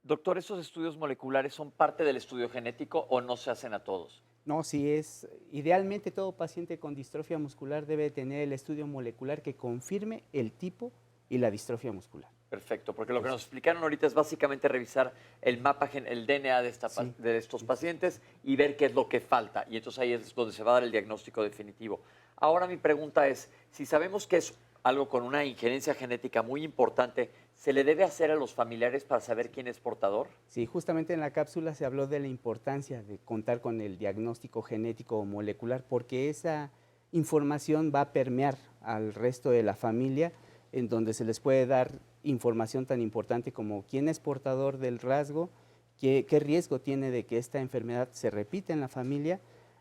Doctor, ¿esos estudios moleculares son parte del estudio genético o no se hacen a todos? No, sí es. Idealmente todo paciente con distrofia muscular debe tener el estudio molecular que confirme el tipo y la distrofia muscular. Perfecto, porque lo que nos explicaron ahorita es básicamente revisar el mapa, el DNA de estos pacientes y ver qué es lo que falta. Y entonces ahí es donde se va a dar el diagnóstico definitivo. Ahora mi pregunta es, si sabemos que es algo con una injerencia genética muy importante, ¿Se le debe hacer a los familiares para saber quién es portador? Sí, justamente en la cápsula se habló de la importancia de contar con el diagnóstico genético o molecular, porque esa información va a permear al resto de la familia, en donde se les puede dar información tan importante como quién es portador del rasgo, qué riesgo tiene de que esta enfermedad se repita en la familia,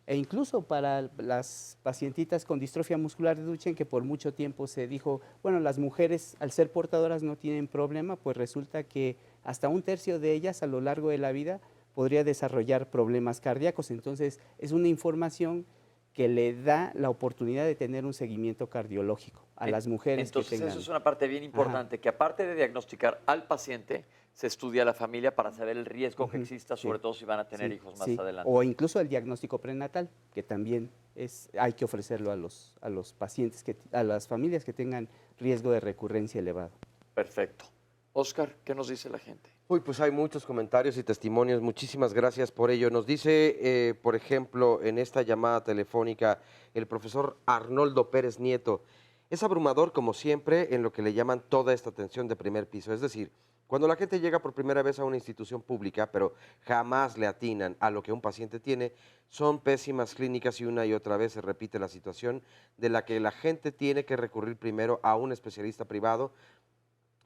e incluso para las pacientitas con distrofia muscular de Duchenne, que por mucho tiempo se dijo, bueno, las mujeres al ser portadoras no tienen problema, pues resulta que hasta 1/3 de ellas a lo largo de la vida podría desarrollar problemas cardíacos. Entonces, es una información que le da la oportunidad de tener un seguimiento cardiológico a las mujeres. Entonces, que tengan. eso es una parte bien importante, que aparte de diagnosticar al paciente, se estudia a la familia para saber el riesgo que exista, sobre todo si van a tener hijos más adelante. O incluso el diagnóstico prenatal, que también hay que ofrecerlo a los pacientes, a las familias que tengan riesgo de recurrencia elevado. Perfecto. Oscar, ¿qué nos dice la gente? Uy, pues hay muchos comentarios y testimonios. Muchísimas gracias por ello. Nos dice, por ejemplo, en esta llamada telefónica, el profesor Arnoldo Pérez Nieto, es abrumador, como siempre, en lo que le llaman toda esta atención de primer piso. Es decir, cuando la gente llega por primera vez a una institución pública, pero jamás le atinan a lo que un paciente tiene, son pésimas clínicas y una y otra vez se repite la situación de la que la gente tiene que recurrir primero a un especialista privado,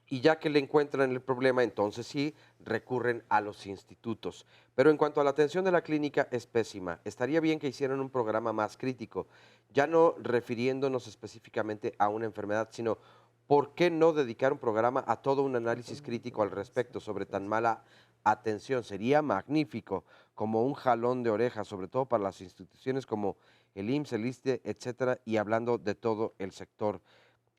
y ya que le encuentran el problema, entonces sí, recurren a los institutos. Pero en cuanto a la atención de la clínica, es pésima. Estaría bien que hicieran un programa más crítico, ya no refiriéndonos específicamente a una enfermedad, sino ¿por qué no dedicar un programa a todo un análisis crítico al respecto sobre tan mala atención? Sería magnífico, como un jalón de orejas, sobre todo para las instituciones como el IMSS, el ISSSTE, etcétera, y hablando de todo el sector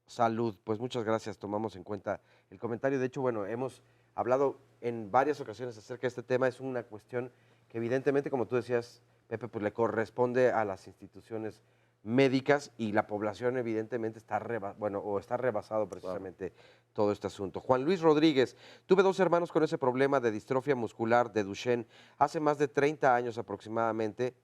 salud. Pues muchas gracias, tomamos en cuenta el comentario. De hecho, bueno, hemos hablado en varias ocasiones acerca de este tema. Es una cuestión que evidentemente, como tú decías, Pepe, pues le corresponde a las instituciones médicas y la población evidentemente está rebasado precisamente todo este asunto. Juan Luis Rodríguez, tuve 2 hermanos con ese problema de distrofia muscular de Duchenne hace más de 30 años aproximadamente,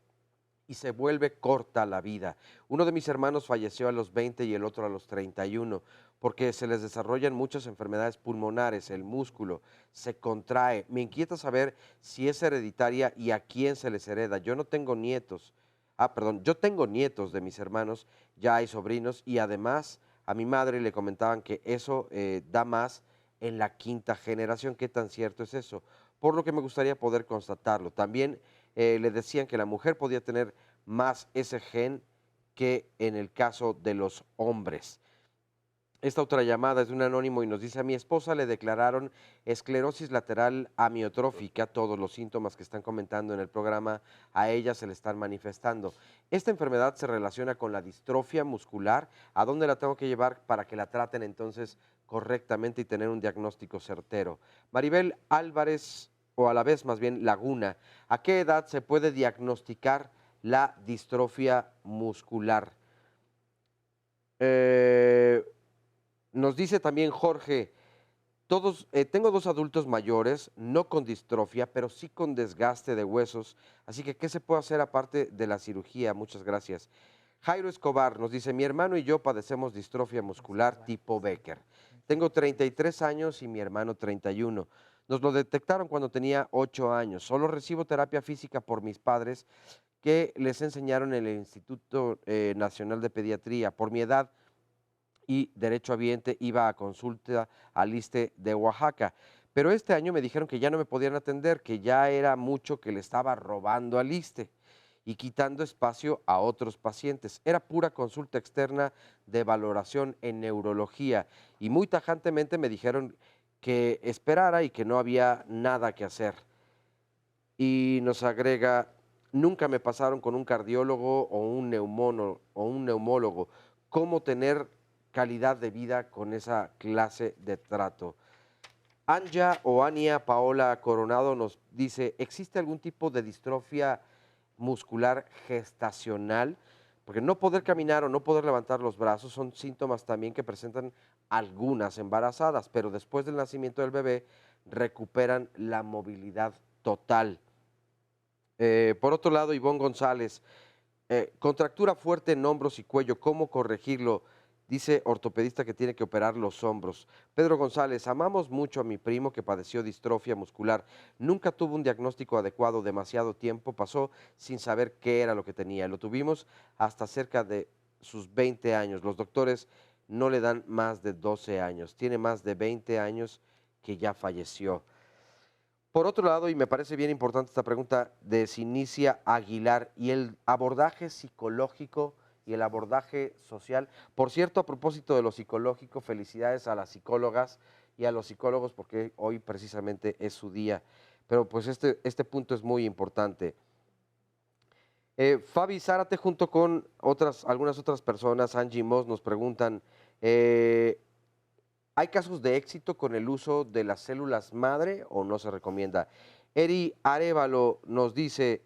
y se vuelve corta la vida. Uno de mis hermanos falleció a los 20 y el otro a los 31, porque se les desarrollan muchas enfermedades pulmonares, el músculo se contrae. Me inquieta saber si es hereditaria y a quién se les hereda. Yo no tengo nietos. Yo tengo nietos de mis hermanos, ya hay sobrinos, y además a mi madre le comentaban que eso da más en la 5ª generación. ¿Qué tan cierto es eso? Por lo que me gustaría poder constatarlo. También le decían que la mujer podía tener más ese gen que en el caso de los hombres. Esta otra llamada es de un anónimo y nos dice, a mi esposa le declararon esclerosis lateral amiotrófica, todos los síntomas que están comentando en el programa, a ella se le están manifestando. Esta enfermedad se relaciona con la distrofia muscular, ¿a dónde la tengo que llevar para que la traten entonces correctamente y tener un diagnóstico certero? Maribel Álvarez, o a la vez más bien Laguna, ¿a qué edad se puede diagnosticar la distrofia muscular? Nos dice también Jorge, tengo 2 adultos mayores, no con distrofia, pero sí con desgaste de huesos, así que ¿qué se puede hacer aparte de la cirugía? Muchas gracias. Jairo Escobar nos dice, mi hermano y yo padecemos distrofia muscular tipo Becker. Tengo 33 años y mi hermano 31. Nos lo detectaron cuando tenía 8 años. Solo recibo terapia física por mis padres que les enseñaron en el Instituto Nacional de Pediatría. Por mi edad y derechohabiente iba a consulta al ISSSTE de Oaxaca. Pero este año me dijeron que ya no me podían atender, que ya era mucho que le estaba robando al ISSSTE y quitando espacio a otros pacientes. Era pura consulta externa de valoración en neurología y muy tajantemente me dijeron que esperara y que no había nada que hacer. Y nos agrega, nunca me pasaron con un cardiólogo o un neumólogo. ¿Cómo tener calidad de vida con esa clase de trato? Anja o Ania Paola Coronado nos dice, ¿existe algún tipo de distrofia muscular gestacional? Porque no poder caminar o no poder levantar los brazos son síntomas también que presentan algunas embarazadas, pero después del nacimiento del bebé recuperan la movilidad total. Por otro lado, Ivonne González, contractura fuerte en hombros y cuello, ¿cómo corregirlo? Dice ortopedista que tiene que operar los hombros. Pedro González, amamos mucho a mi primo que padeció distrofia muscular. Nunca tuvo un diagnóstico adecuado, demasiado tiempo pasó sin saber qué era lo que tenía. Lo tuvimos hasta cerca de sus 20 años. Los doctores no le dan más de 12 años. Tiene más de 20 años que ya falleció. Por otro lado, y me parece bien importante esta pregunta de Sinicia Aguilar, y el abordaje psicológico y el abordaje social. Por cierto, a propósito de lo psicológico, felicidades a las psicólogas y a los psicólogos porque hoy precisamente es su día. Pero pues este punto es muy importante. Fabi Zárate junto con algunas otras personas, Angie Moss, nos preguntan, ¿hay casos de éxito con el uso de las células madre o no se recomienda? Eri Arevalo nos dice,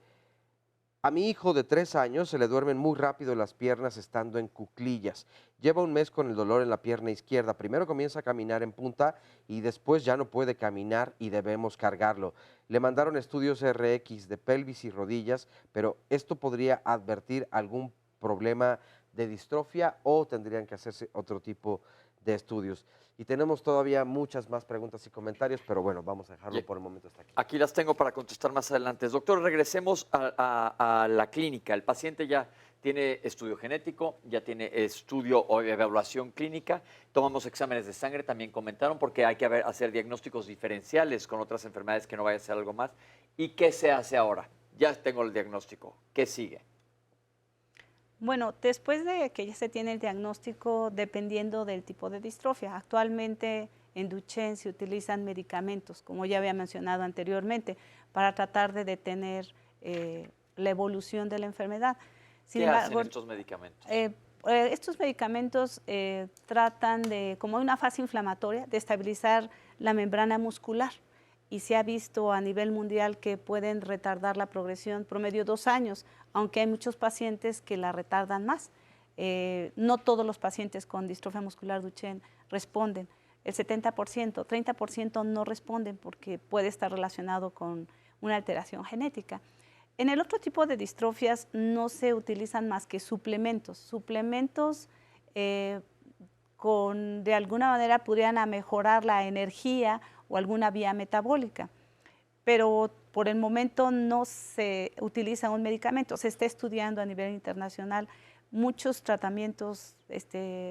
a mi hijo de 3 años se le duermen muy rápido las piernas estando en cuclillas. Lleva un mes con el dolor en la pierna izquierda. Primero comienza a caminar en punta y después ya no puede caminar y debemos cargarlo. Le mandaron estudios RX de pelvis y rodillas, pero ¿esto podría advertir algún problema de distrofia o tendrían que hacerse otro tipo de estudios? Y tenemos todavía muchas más preguntas y comentarios, pero bueno, vamos a dejarlo por el momento hasta aquí. Aquí las tengo para contestar más adelante. Doctor, regresemos a la clínica. El paciente ya tiene estudio genético, ya tiene estudio o evaluación clínica, tomamos exámenes de sangre, también comentaron, porque hay que hacer diagnósticos diferenciales con otras enfermedades que no vaya a ser algo más. ¿Y qué se hace ahora? Ya tengo el diagnóstico. ¿Qué sigue? Bueno, después de que ya se tiene el diagnóstico, dependiendo del tipo de distrofia, actualmente en Duchenne se utilizan medicamentos, como ya había mencionado anteriormente, para tratar de detener la evolución de la enfermedad. ¿Qué hacen estos medicamentos? Estos medicamentos tratan de, como una fase inflamatoria, de estabilizar la membrana muscular. Y se ha visto a nivel mundial que pueden retardar la progresión promedio 2 años, aunque hay muchos pacientes que la retardan más. No todos los pacientes con distrofia muscular Duchenne responden. El 70%, 30% no responden porque puede estar relacionado con una alteración genética. En el otro tipo de distrofias no se utilizan más que suplementos. Suplementos de alguna manera podrían mejorar la energía o alguna vía metabólica, pero por el momento no se utiliza un medicamento. Se está estudiando a nivel internacional muchos tratamientos,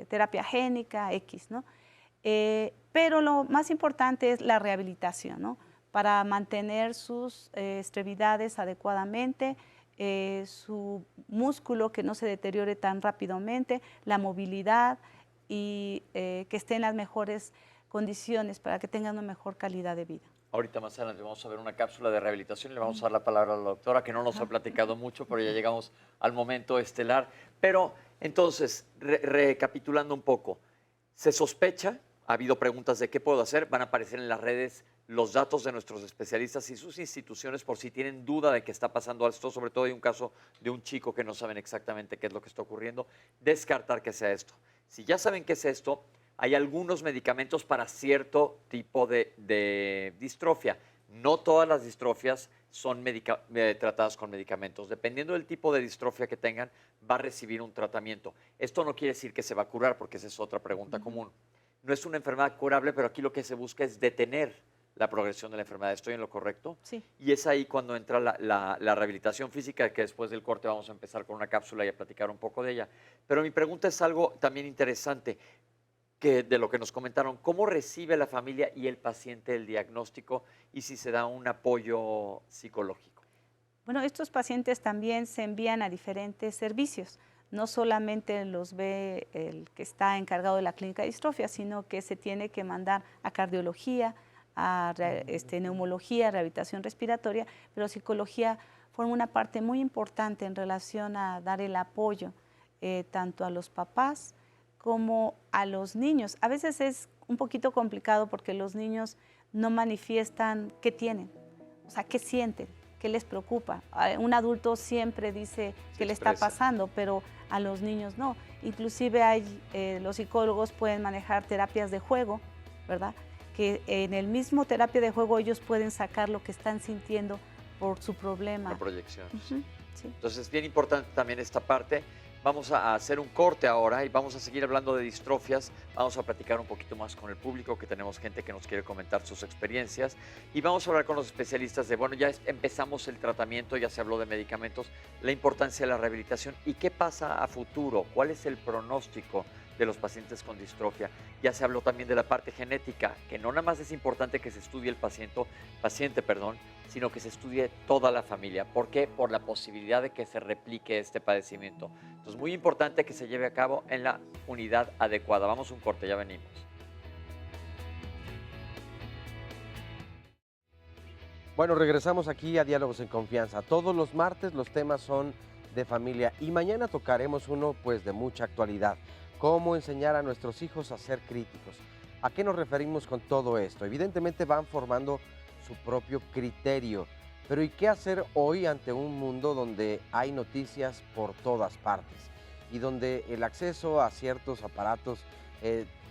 terapia génica, X, ¿no? Pero lo más importante es la rehabilitación, ¿no? Para mantener sus extremidades adecuadamente, su músculo que no se deteriore tan rápidamente, la movilidad y que esté en las mejores condiciones para que tengan una mejor calidad de vida. Ahorita más adelante vamos a ver una cápsula de rehabilitación y le vamos a dar la palabra a la doctora, que no nos ha platicado mucho, pero ya llegamos al momento estelar. Pero entonces, recapitulando un poco, se sospecha, ha habido preguntas de qué puedo hacer, van a aparecer en las redes los datos de nuestros especialistas y sus instituciones por si tienen duda de que está pasando esto, sobre todo hay un caso de un chico que no saben exactamente qué es lo que está ocurriendo, descartar que sea esto. Si ya saben qué es esto, hay algunos medicamentos para cierto tipo de distrofia. No todas las distrofias son tratadas con medicamentos. Dependiendo del tipo de distrofia que tengan, va a recibir un tratamiento. Esto no quiere decir que se va a curar, porque esa es otra pregunta común. No es una enfermedad curable, pero aquí lo que se busca es detener la progresión de la enfermedad. ¿Estoy en lo correcto? Sí. Y es ahí cuando entra la rehabilitación física, que después del corte vamos a empezar con una cápsula y a platicar un poco de ella. Pero mi pregunta es algo también interesante, que de lo que nos comentaron, ¿cómo recibe la familia y el paciente el diagnóstico y si se da un apoyo psicológico? Bueno, estos pacientes también se envían a diferentes servicios. No solamente los ve el que está encargado de la clínica de distrofia, sino que se tiene que mandar a cardiología, a neumología, rehabilitación respiratoria, pero psicología forma una parte muy importante en relación a dar el apoyo tanto a los papás como a los niños. A veces es un poquito complicado porque los niños no manifiestan qué tienen, o sea, qué sienten, qué les preocupa. Un adulto siempre dice qué le está pasando, pero a los niños no. Inclusive los psicólogos pueden manejar terapias de juego, ¿verdad? Que en el mismo terapia de juego ellos pueden sacar lo que están sintiendo por su problema. La proyección. Sí. Entonces es bien importante también esta parte. Vamos a hacer un corte ahora y vamos a seguir hablando de distrofias. Vamos a platicar un poquito más con el público, que tenemos gente que nos quiere comentar sus experiencias. Y vamos a hablar con los especialistas de, bueno, ya empezamos el tratamiento, ya se habló de medicamentos, la importancia de la rehabilitación y qué pasa a futuro, cuál es el pronóstico de los pacientes con distrofia. Ya se habló también de la parte genética, que no nada más es importante que se estudie el paciente, sino que se estudie toda la familia. ¿Por qué? Por la posibilidad de que se replique este padecimiento. Entonces, muy importante que se lleve a cabo en la unidad adecuada. Vamos a un corte, ya venimos. Bueno, regresamos aquí a Diálogos en Confianza. Todos los martes los temas son de familia y mañana tocaremos uno pues de mucha actualidad. ¿Cómo enseñar a nuestros hijos a ser críticos? ¿A qué nos referimos con todo esto? Evidentemente van formando su propio criterio, pero ¿y qué hacer hoy ante un mundo donde hay noticias por todas partes y donde el acceso a ciertos aparatos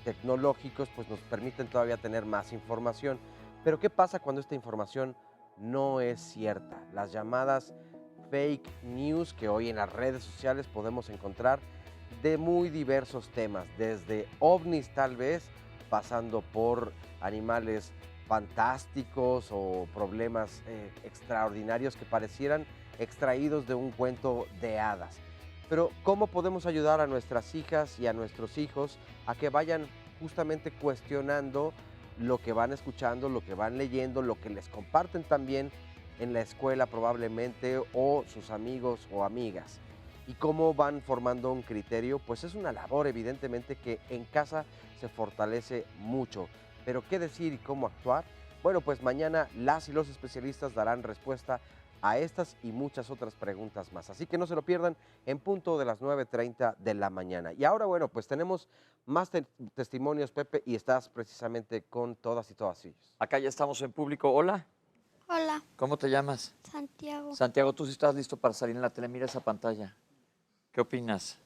tecnológicos pues nos permiten todavía tener más información? Pero ¿qué pasa cuando esta información no es cierta? Las llamadas fake news que hoy en las redes sociales podemos encontrar de muy diversos temas, desde ovnis tal vez, pasando por animales fantásticos o problemas extraordinarios que parecieran extraídos de un cuento de hadas. Pero ¿cómo podemos ayudar a nuestras hijas y a nuestros hijos a que vayan justamente cuestionando lo que van escuchando, lo que van leyendo, lo que les comparten también en la escuela probablemente o sus amigos o amigas? ¿Y cómo van formando un criterio? Pues es una labor evidentemente que en casa se fortalece mucho. ¿Pero qué decir y cómo actuar? Bueno, pues mañana las y los especialistas darán respuesta a estas y muchas otras preguntas más. Así que no se lo pierdan en punto de las 9:30 de la mañana. Y ahora, bueno, pues tenemos más testimonios, Pepe, y estás precisamente con todas y todas ellos. Acá ya estamos en público. Hola. Hola. ¿Cómo te llamas? Santiago. Santiago, tú sí estás listo para salir en la tele. Mira esa pantalla. ¿Qué opinas?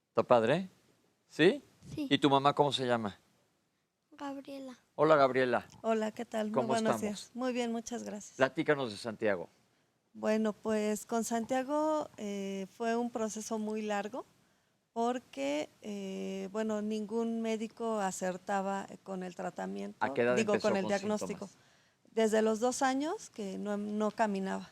¿Está padre? ¿Sí? Sí. ¿Y tu mamá cómo se llama? Gabriela. Hola, Gabriela. Hola, ¿qué tal? Muy ¿Cómo buenos estamos? días. Muy bien, muchas gracias. Platícanos de Santiago. Bueno, pues con Santiago fue un proceso muy largo porque, bueno, ningún médico acertaba con el tratamiento, ¿A qué edad empezó con el con diagnóstico. síntomas? Desde los 2 años que no caminaba,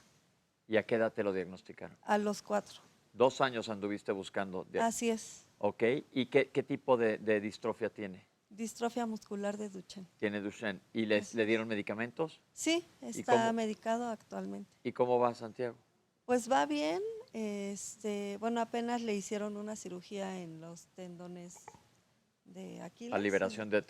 ¿Y a qué edad te lo diagnosticaron? a los 4. 2 años anduviste buscando. Así es, Ok. ¿Y qué tipo de distrofia tiene? distrofia muscular de Duchenne. Tiene Duchenne. ¿Y le dieron medicamentos? Sí, ¿Y está cómo? medicado actualmente. ¿Y cómo va Santiago? Pues va bien, bueno, apenas le hicieron una cirugía en los tendones de Aquiles. La liberación de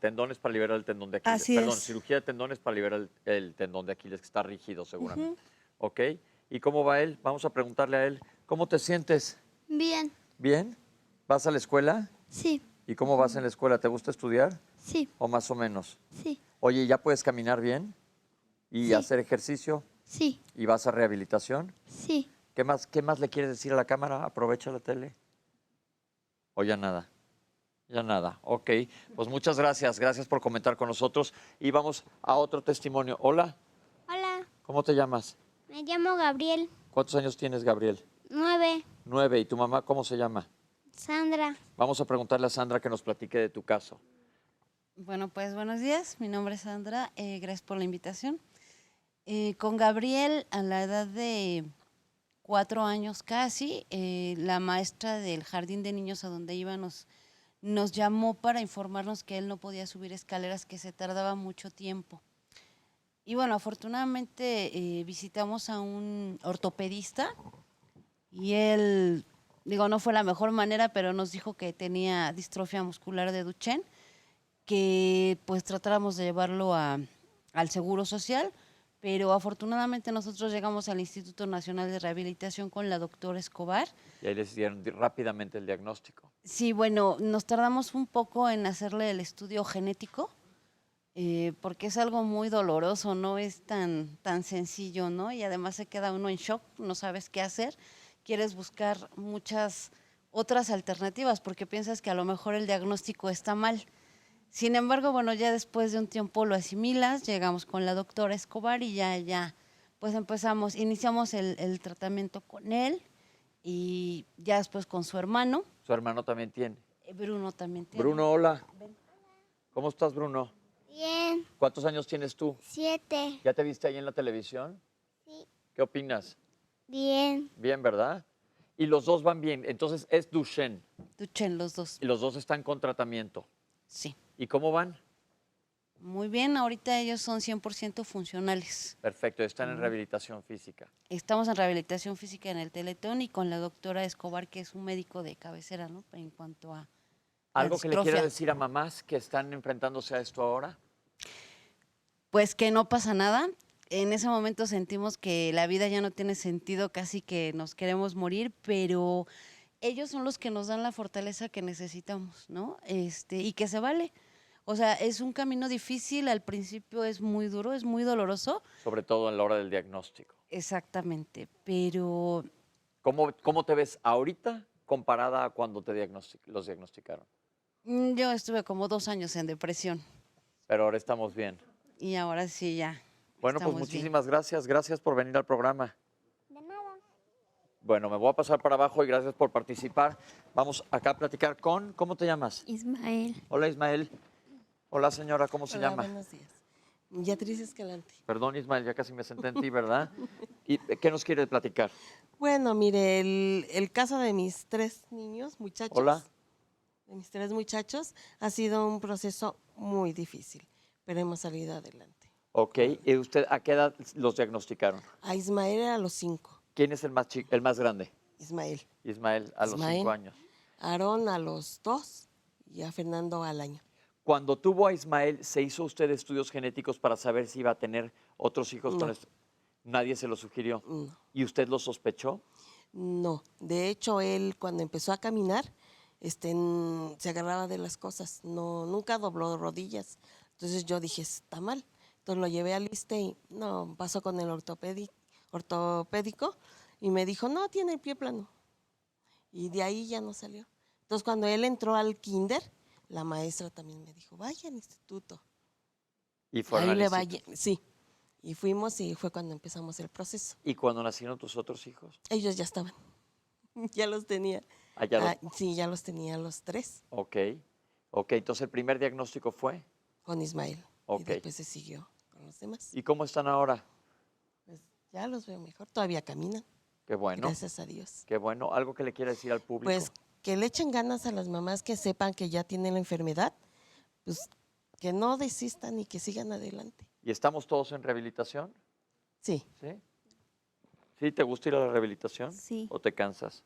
tendones para liberar el tendón de Aquiles. Así Perdón, es. cirugía de tendones para liberar el tendón de Aquiles, que está rígido seguramente. Ujú. ¿Ok? ¿Y cómo va él? Vamos a preguntarle a él. ¿Cómo te sientes? Bien. ¿Bien? ¿Vas a la escuela? Sí. ¿Y cómo vas en la escuela? ¿Te gusta estudiar? Sí. ¿O más o menos? Sí. Oye, ¿ya puedes caminar bien? ¿Y Sí. hacer ejercicio? Sí. ¿Y vas a rehabilitación? Sí. ¿Qué más le quieres decir a la cámara? Aprovecha la tele. ¿O ya nada? Ya nada. Ok. Pues muchas gracias. Gracias por comentar con nosotros. Y vamos a otro testimonio. Hola. Hola, ¿Cómo te llamas? me llamo Gabriel. ¿Cuántos años tienes, Gabriel? 9. 9. ¿Y tu mamá cómo se llama? Sandra. Vamos a preguntarle a Sandra que nos platique de tu caso. Bueno, pues buenos días. Mi nombre es Sandra. Gracias por la invitación. Con Gabriel, a la edad de 4 años casi, la maestra del jardín de niños a donde iba nos llamó para informarnos que él no podía subir escaleras, que se tardaba mucho tiempo. Y bueno, afortunadamente visitamos a un ortopedista y él, no fue la mejor manera, pero nos dijo que tenía distrofia muscular de Duchenne, que pues tratáramos de llevarlo al Seguro Social, pero afortunadamente nosotros llegamos al Instituto Nacional de Rehabilitación con la doctora Escobar. Y ahí les dieron rápidamente el diagnóstico. Sí, bueno, nos tardamos un poco en hacerle el estudio genético, porque es algo muy doloroso, no es tan sencillo, ¿no? Y además se queda uno en shock, no sabes qué hacer, quieres buscar muchas otras alternativas porque piensas que a lo mejor el diagnóstico está mal. Sin embargo, bueno, ya después de un tiempo lo asimilas, llegamos con la doctora Escobar y ya, pues iniciamos el tratamiento con él y ya después con su hermano. Su hermano también tiene. Bruno también tiene. Bruno, hola. ¿Cómo estás, Bruno? Bien. ¿Cuántos años tienes tú? 7. ¿Ya te viste ahí en la televisión? Sí. ¿Qué opinas? Bien. Bien, ¿verdad? Y los dos van bien. Entonces es Duchenne. Duchenne, los dos. Y los dos están con tratamiento. Sí. ¿Y cómo van? Muy bien, ahorita ellos son 100% funcionales. Perfecto, están en rehabilitación física. Estamos en rehabilitación física en el Teletón y con la doctora Escobar, que es un médico de cabecera, ¿no? En cuanto a ¿Algo que le distrofia. quiera decir a mamás que están enfrentándose a esto ahora? Pues que no pasa nada. En ese momento sentimos que la vida ya no tiene sentido, casi que nos queremos morir, pero ellos son los que nos dan la fortaleza que necesitamos, ¿no? Y que se vale. O sea, es un camino difícil, al principio es muy duro, es muy doloroso. Sobre todo en la hora del diagnóstico. Exactamente, pero ¿Cómo te ves ahorita comparada a cuando los diagnosticaron? yo estuve como 2 años en depresión Pero ahora estamos bien. y ahora sí ya. Bueno, pues estamos muchísimas gracias. Gracias por venir al programa. De nada. Bueno, me voy a pasar para abajo y gracias por participar. Vamos acá a platicar con... ¿Cómo te llamas? Ismael. Hola, Ismael. Hola, señora. ¿Cómo se Hola, llama? buenos días. Beatriz Escalante. Perdón, Ismael, ya casi me senté en ti, ¿verdad? ¿Y qué nos quiere platicar? Bueno, mire, el caso de mis 3 niños, muchachos. Hola. De mis 3 muchachos, ha sido un proceso muy difícil, pero hemos salido adelante. Ok. ¿Y usted a qué edad los diagnosticaron? A Ismael era a los 5. ¿Quién es el más grande? Ismael. Ismael, a los 5 años. Aarón a los 2 y a Fernando al año. Cuando tuvo a Ismael, ¿se hizo usted estudios genéticos para saber si iba a tener otros hijos con esto? ¿Nadie se lo sugirió? No. ¿Y usted lo sospechó? No, de hecho él cuando empezó a caminar, se agarraba de las cosas, nunca dobló rodillas. Entonces yo dije, está mal. Entonces lo llevé al ISSSTE y no, pasó con el ortopédico y me dijo, no, tiene el pie plano. Y de ahí ya no salió. Entonces cuando él entró al kinder, la maestra también me dijo, vaya al instituto. ¿Y fue Ahí le vaya, sí. Y fuimos y fue cuando empezamos el proceso. ¿Y cuando nacieron tus otros hijos? Ellos ya estaban, ya los tenía. Sí, ya los tenía los 3. Ok, entonces el primer diagnóstico fue. Con Ismael. Ok. Y después se siguió con los demás. ¿Y cómo están ahora? Pues ya los veo mejor, todavía caminan. Qué bueno. Gracias a Dios. Qué bueno. ¿Algo que le quiera decir al público? Pues que le echen ganas a las mamás que sepan que ya tienen la enfermedad, pues que no desistan y que sigan adelante. ¿Y estamos todos en rehabilitación? Sí. ¿Sí? ¿Sí? ¿Te gusta ir a la rehabilitación? Sí. ¿O te cansas?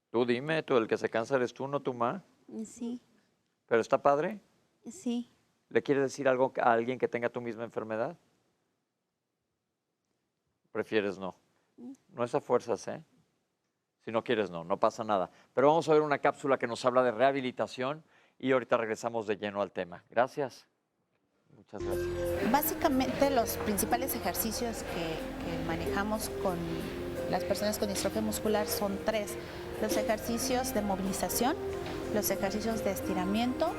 Tú dime, el que se cansa eres tú, no tu mamá. Sí. ¿Pero está padre? Sí. ¿Le quieres decir algo a alguien que tenga tu misma enfermedad? ¿Prefieres no? No es a fuerzas, ¿eh? Si no quieres, no pasa nada. Pero vamos a ver una cápsula que nos habla de rehabilitación y ahorita regresamos de lleno al tema. Gracias. Muchas gracias. Básicamente los principales ejercicios que manejamos con las personas con distrofia muscular son 3. Los ejercicios de movilización, los ejercicios de estiramiento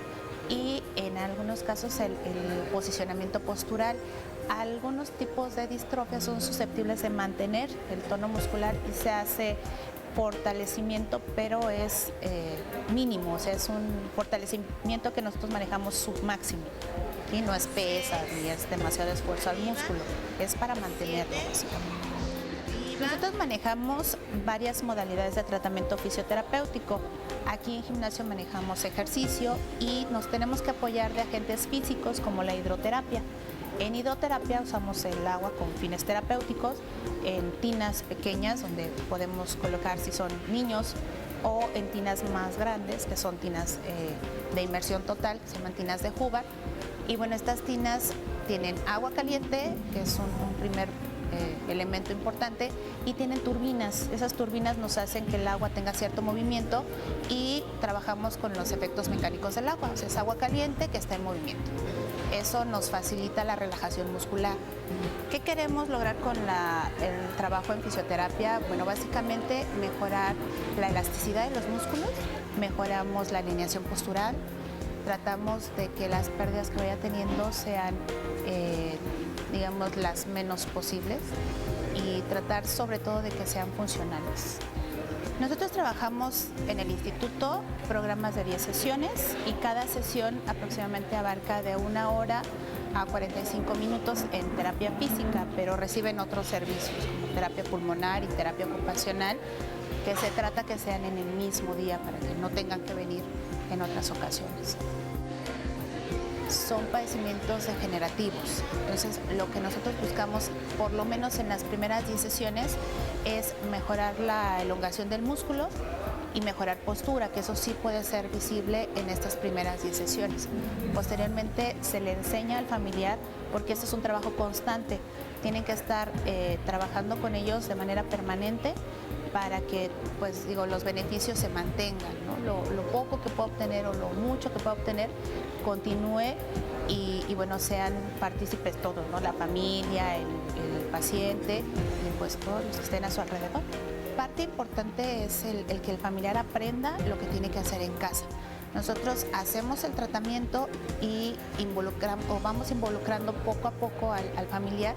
y en algunos casos el posicionamiento postural. Algunos tipos de distrofia son susceptibles de mantener el tono muscular y se hace fortalecimiento, pero es mínimo, o sea, es un fortalecimiento que nosotros manejamos submáximo. ¿Sí? No es pesa ni es demasiado esfuerzo al músculo, es para mantenerlo básicamente. Nosotros manejamos varias modalidades de tratamiento fisioterapéutico. Aquí en gimnasio manejamos ejercicio y nos tenemos que apoyar de agentes físicos como la hidroterapia. En hidroterapia usamos el agua con fines terapéuticos en tinas pequeñas donde podemos colocar si son niños o en tinas más grandes que son tinas de inmersión total, que se llaman tinas de Hubbard. Y bueno, estas tinas tienen agua caliente, que es un primer elemento importante, y tienen turbinas. Esas turbinas nos hacen que el agua tenga cierto movimiento y trabajamos con los efectos mecánicos del agua. O sea, es agua caliente que está en movimiento. Eso nos facilita la relajación muscular. ¿Qué queremos lograr con el trabajo en fisioterapia? Bueno, básicamente mejorar la elasticidad de los músculos, mejoramos la alineación postural, tratamos de que las pérdidas que vaya teniendo sean, digamos, las menos posibles y tratar sobre todo de que sean funcionales. Nosotros trabajamos en el instituto programas de 10 sesiones y cada sesión aproximadamente abarca de 1 hora a 45 minutos en terapia física, pero reciben otros servicios como terapia pulmonar y terapia ocupacional, que se trata que sean en el mismo día para que no tengan que venir en otras ocasiones. Son padecimientos degenerativos, entonces lo que nosotros buscamos, por lo menos en las primeras 10 sesiones, es mejorar la elongación del músculo y mejorar postura, que eso sí puede ser visible en estas primeras 10 sesiones. Posteriormente se le enseña al familiar, porque este es un trabajo constante, tienen que estar trabajando con ellos de manera permanente para que pues, los beneficios se mantengan, ¿no? Lo poco que pueda obtener o lo mucho que pueda obtener continúe y bueno, sean partícipes todos, ¿no? La familia, el paciente y pues todos los que estén a su alrededor. Parte importante es el que el familiar aprenda lo que tiene que hacer en casa. Nosotros hacemos el tratamiento y vamos involucrando poco a poco al familiar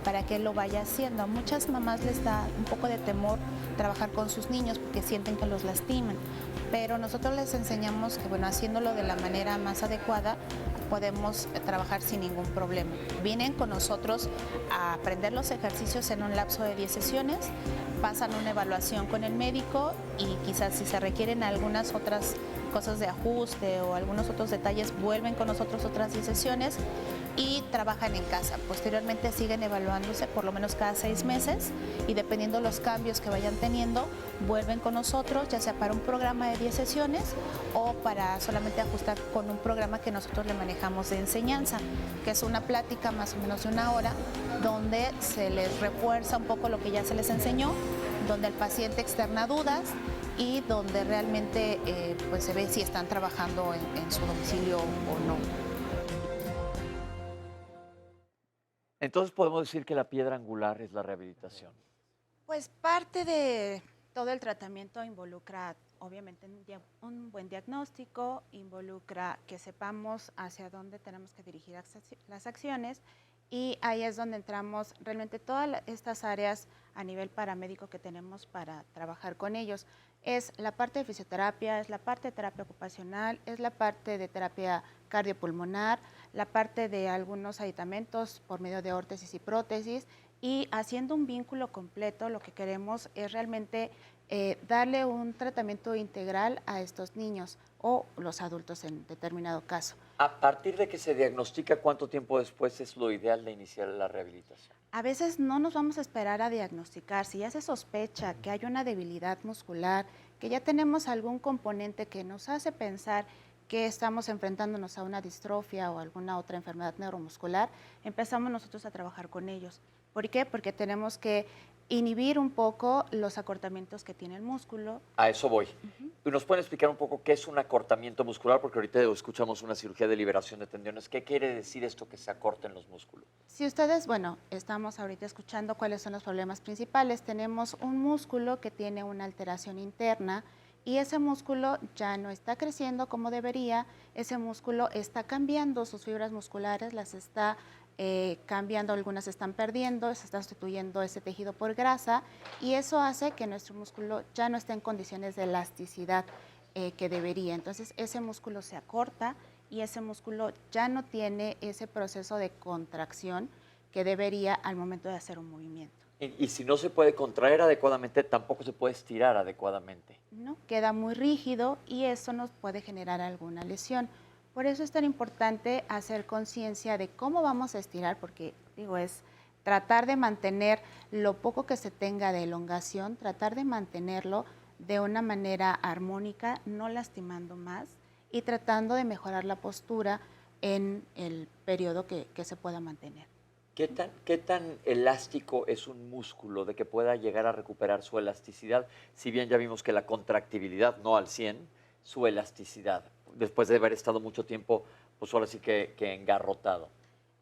para que él lo vaya haciendo. A muchas mamás les da un poco de temor trabajar con sus niños porque sienten que los lastiman, pero nosotros les enseñamos que, bueno, haciéndolo de la manera más adecuada, podemos trabajar sin ningún problema. Vienen con nosotros a aprender los ejercicios en un lapso de 10 sesiones, pasan una evaluación con el médico y quizás si se requieren algunas otras cosas de ajuste o algunos otros detalles, vuelven con nosotros otras 10 sesiones y trabajan en casa. Posteriormente siguen evaluándose por lo menos cada 6 meses y dependiendo los cambios que vayan teniendo, vuelven con nosotros, ya sea para un programa de 10 sesiones o para solamente ajustar con un programa que nosotros le manejamos de enseñanza, que es una plática más o menos de 1 hora, donde se les refuerza un poco lo que ya se les enseñó, donde el paciente externa dudas y donde realmente pues se ve si están trabajando en su domicilio o no. Entonces podemos decir que la piedra angular es la rehabilitación. Pues parte de todo el tratamiento involucra obviamente un buen diagnóstico, involucra que sepamos hacia dónde tenemos que dirigir las acciones y ahí es donde entramos realmente todas estas áreas a nivel paramédico que tenemos para trabajar con ellos. Es la parte de fisioterapia, es la parte de terapia ocupacional, es la parte de terapia cardiopulmonar, la parte de algunos aditamentos por medio de órtesis y prótesis y haciendo un vínculo completo lo que queremos es realmente darle un tratamiento integral a estos niños o los adultos en determinado caso. A partir de que se diagnostica, ¿cuánto tiempo después es lo ideal de iniciar la rehabilitación? A veces no nos vamos a esperar a diagnosticar. Si ya se sospecha que hay una debilidad muscular, que ya tenemos algún componente que nos hace pensar que estamos enfrentándonos a una distrofia o alguna otra enfermedad neuromuscular, empezamos nosotros a trabajar con ellos. ¿Por qué? Porque tenemos que inhibir un poco los acortamientos que tiene el músculo. A eso voy. ¿Nos pueden explicar un poco qué es un acortamiento muscular? Porque ahorita escuchamos una cirugía de liberación de tendones. ¿Qué quiere decir esto que se acorten los músculos? Si ustedes, bueno, estamos ahorita escuchando cuáles son los problemas principales. Tenemos un músculo que tiene una alteración interna y ese músculo ya no está creciendo como debería. Ese músculo está cambiando sus fibras musculares, las está cambiando, algunas se están perdiendo, se está sustituyendo ese tejido por grasa y eso hace que nuestro músculo ya no esté en condiciones de elasticidad que debería. Entonces ese músculo se acorta y ese músculo ya no tiene ese proceso de contracción que debería al momento de hacer un movimiento. Y si no se puede contraer adecuadamente, tampoco se puede estirar adecuadamente. No, queda muy rígido y eso nos puede generar alguna lesión. Por eso es tan importante hacer conciencia de cómo vamos a estirar, porque es tratar de mantener lo poco que se tenga de elongación, tratar de mantenerlo de una manera armónica, no lastimando más y tratando de mejorar la postura en el periodo que se pueda mantener. ¿Qué tan elástico es un músculo de que pueda llegar a recuperar su elasticidad? Si bien ya vimos que la contractibilidad no al 100, su elasticidad, después de haber estado mucho tiempo, pues ahora sí que engarrotado.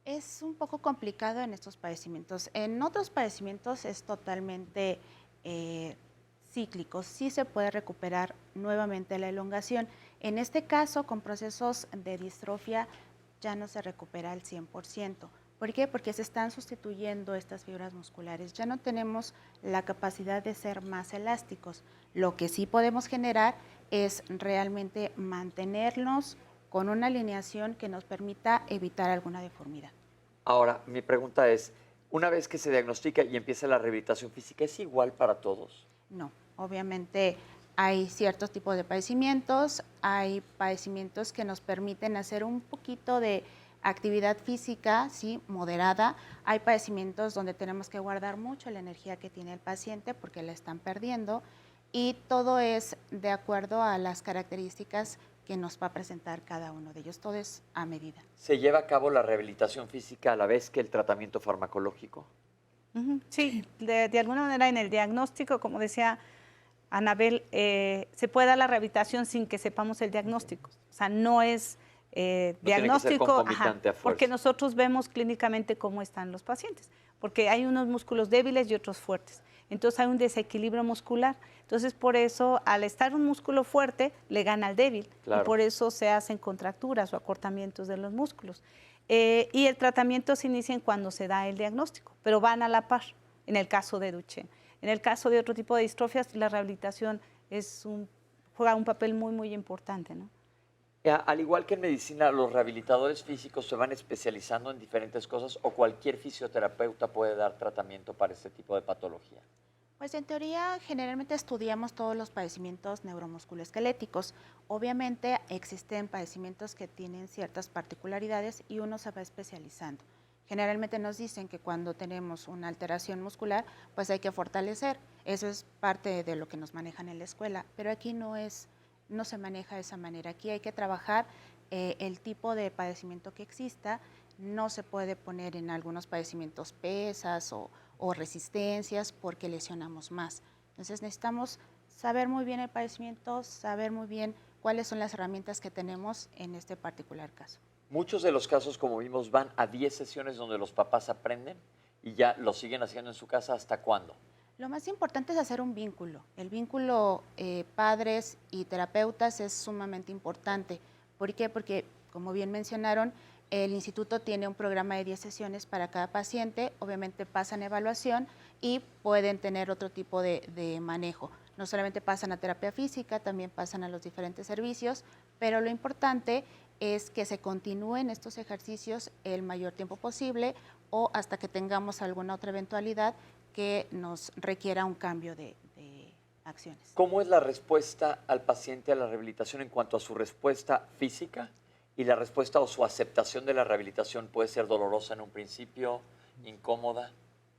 Es un poco complicado en estos padecimientos. En otros padecimientos es totalmente cíclico. Sí se puede recuperar nuevamente la elongación. En este caso, con procesos de distrofia, ya no se recupera al 100%. ¿Por qué? Porque se están sustituyendo estas fibras musculares. Ya no tenemos la capacidad de ser más elásticos. Lo que sí podemos generar es realmente mantenernos con una alineación que nos permita evitar alguna deformidad. Ahora, mi pregunta es, una vez que se diagnostica y empieza la rehabilitación física, ¿es igual para todos? No, obviamente hay ciertos tipos de padecimientos, hay padecimientos que nos permiten hacer un poquito de actividad física, sí, moderada. Hay padecimientos donde tenemos que guardar mucho la energía que tiene el paciente porque la están perdiendo y todo es de acuerdo a las características que nos va a presentar cada uno de ellos. Todo es a medida. ¿Se lleva a cabo la rehabilitación física a la vez que el tratamiento farmacológico? Sí, de alguna manera en el diagnóstico, como decía Anabel, se puede dar la rehabilitación sin que sepamos el diagnóstico. O sea, no es diagnóstico, porque nosotros vemos clínicamente cómo están los pacientes, porque hay unos músculos débiles y otros fuertes. Entonces hay un desequilibrio muscular. Entonces por eso al estar un músculo fuerte le gana al débil. Claro. Y por eso se hacen contracturas o acortamientos de los músculos. Y el tratamiento se inicia cuando se da el diagnóstico, pero van a la par en el caso de Duchenne. En el caso de otro tipo de distrofias, la rehabilitación juega un papel muy, muy importante, ¿no? Al igual que en medicina, los rehabilitadores físicos se van especializando en diferentes cosas o cualquier fisioterapeuta puede dar tratamiento para este tipo de patología. Pues en teoría generalmente estudiamos todos los padecimientos neuromusculoesqueléticos. Obviamente existen padecimientos que tienen ciertas particularidades y uno se va especializando. Generalmente nos dicen que cuando tenemos una alteración muscular, pues hay que fortalecer. Eso es parte de lo que nos manejan en la escuela, pero aquí no se maneja de esa manera. Aquí hay que trabajar el tipo de padecimiento que exista. No se puede poner en algunos padecimientos pesas o resistencias porque lesionamos más. Entonces necesitamos saber muy bien el padecimiento, saber muy bien cuáles son las herramientas que tenemos en este particular caso. Muchos de los casos, como vimos, van a 10 sesiones donde los papás aprenden y ya lo siguen haciendo en su casa. ¿Hasta cuándo? Lo más importante es hacer un vínculo. El vínculo padres y terapeutas es sumamente importante. ¿Por qué? Porque, como bien mencionaron, el instituto tiene un programa de 10 sesiones para cada paciente. Obviamente pasan evaluación y pueden tener otro tipo de manejo. No solamente pasan a terapia física, también pasan a los diferentes servicios, pero lo importante es que se continúen estos ejercicios el mayor tiempo posible o hasta que tengamos alguna otra eventualidad que nos requiera un cambio de acciones. ¿Cómo es la respuesta al paciente a la rehabilitación en cuanto a su respuesta física y la respuesta o su aceptación de la rehabilitación? ¿Puede ser dolorosa en un principio, incómoda?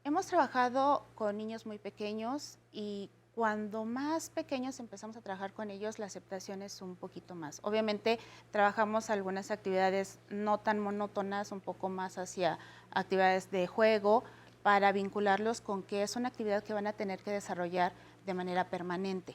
Hemos trabajado con niños muy pequeños y cuando más pequeños empezamos a trabajar con ellos, la aceptación es un poquito más. Obviamente trabajamos algunas actividades no tan monótonas, un poco más hacia actividades de juego, para vincularlos con que es una actividad que van a tener que desarrollar de manera permanente.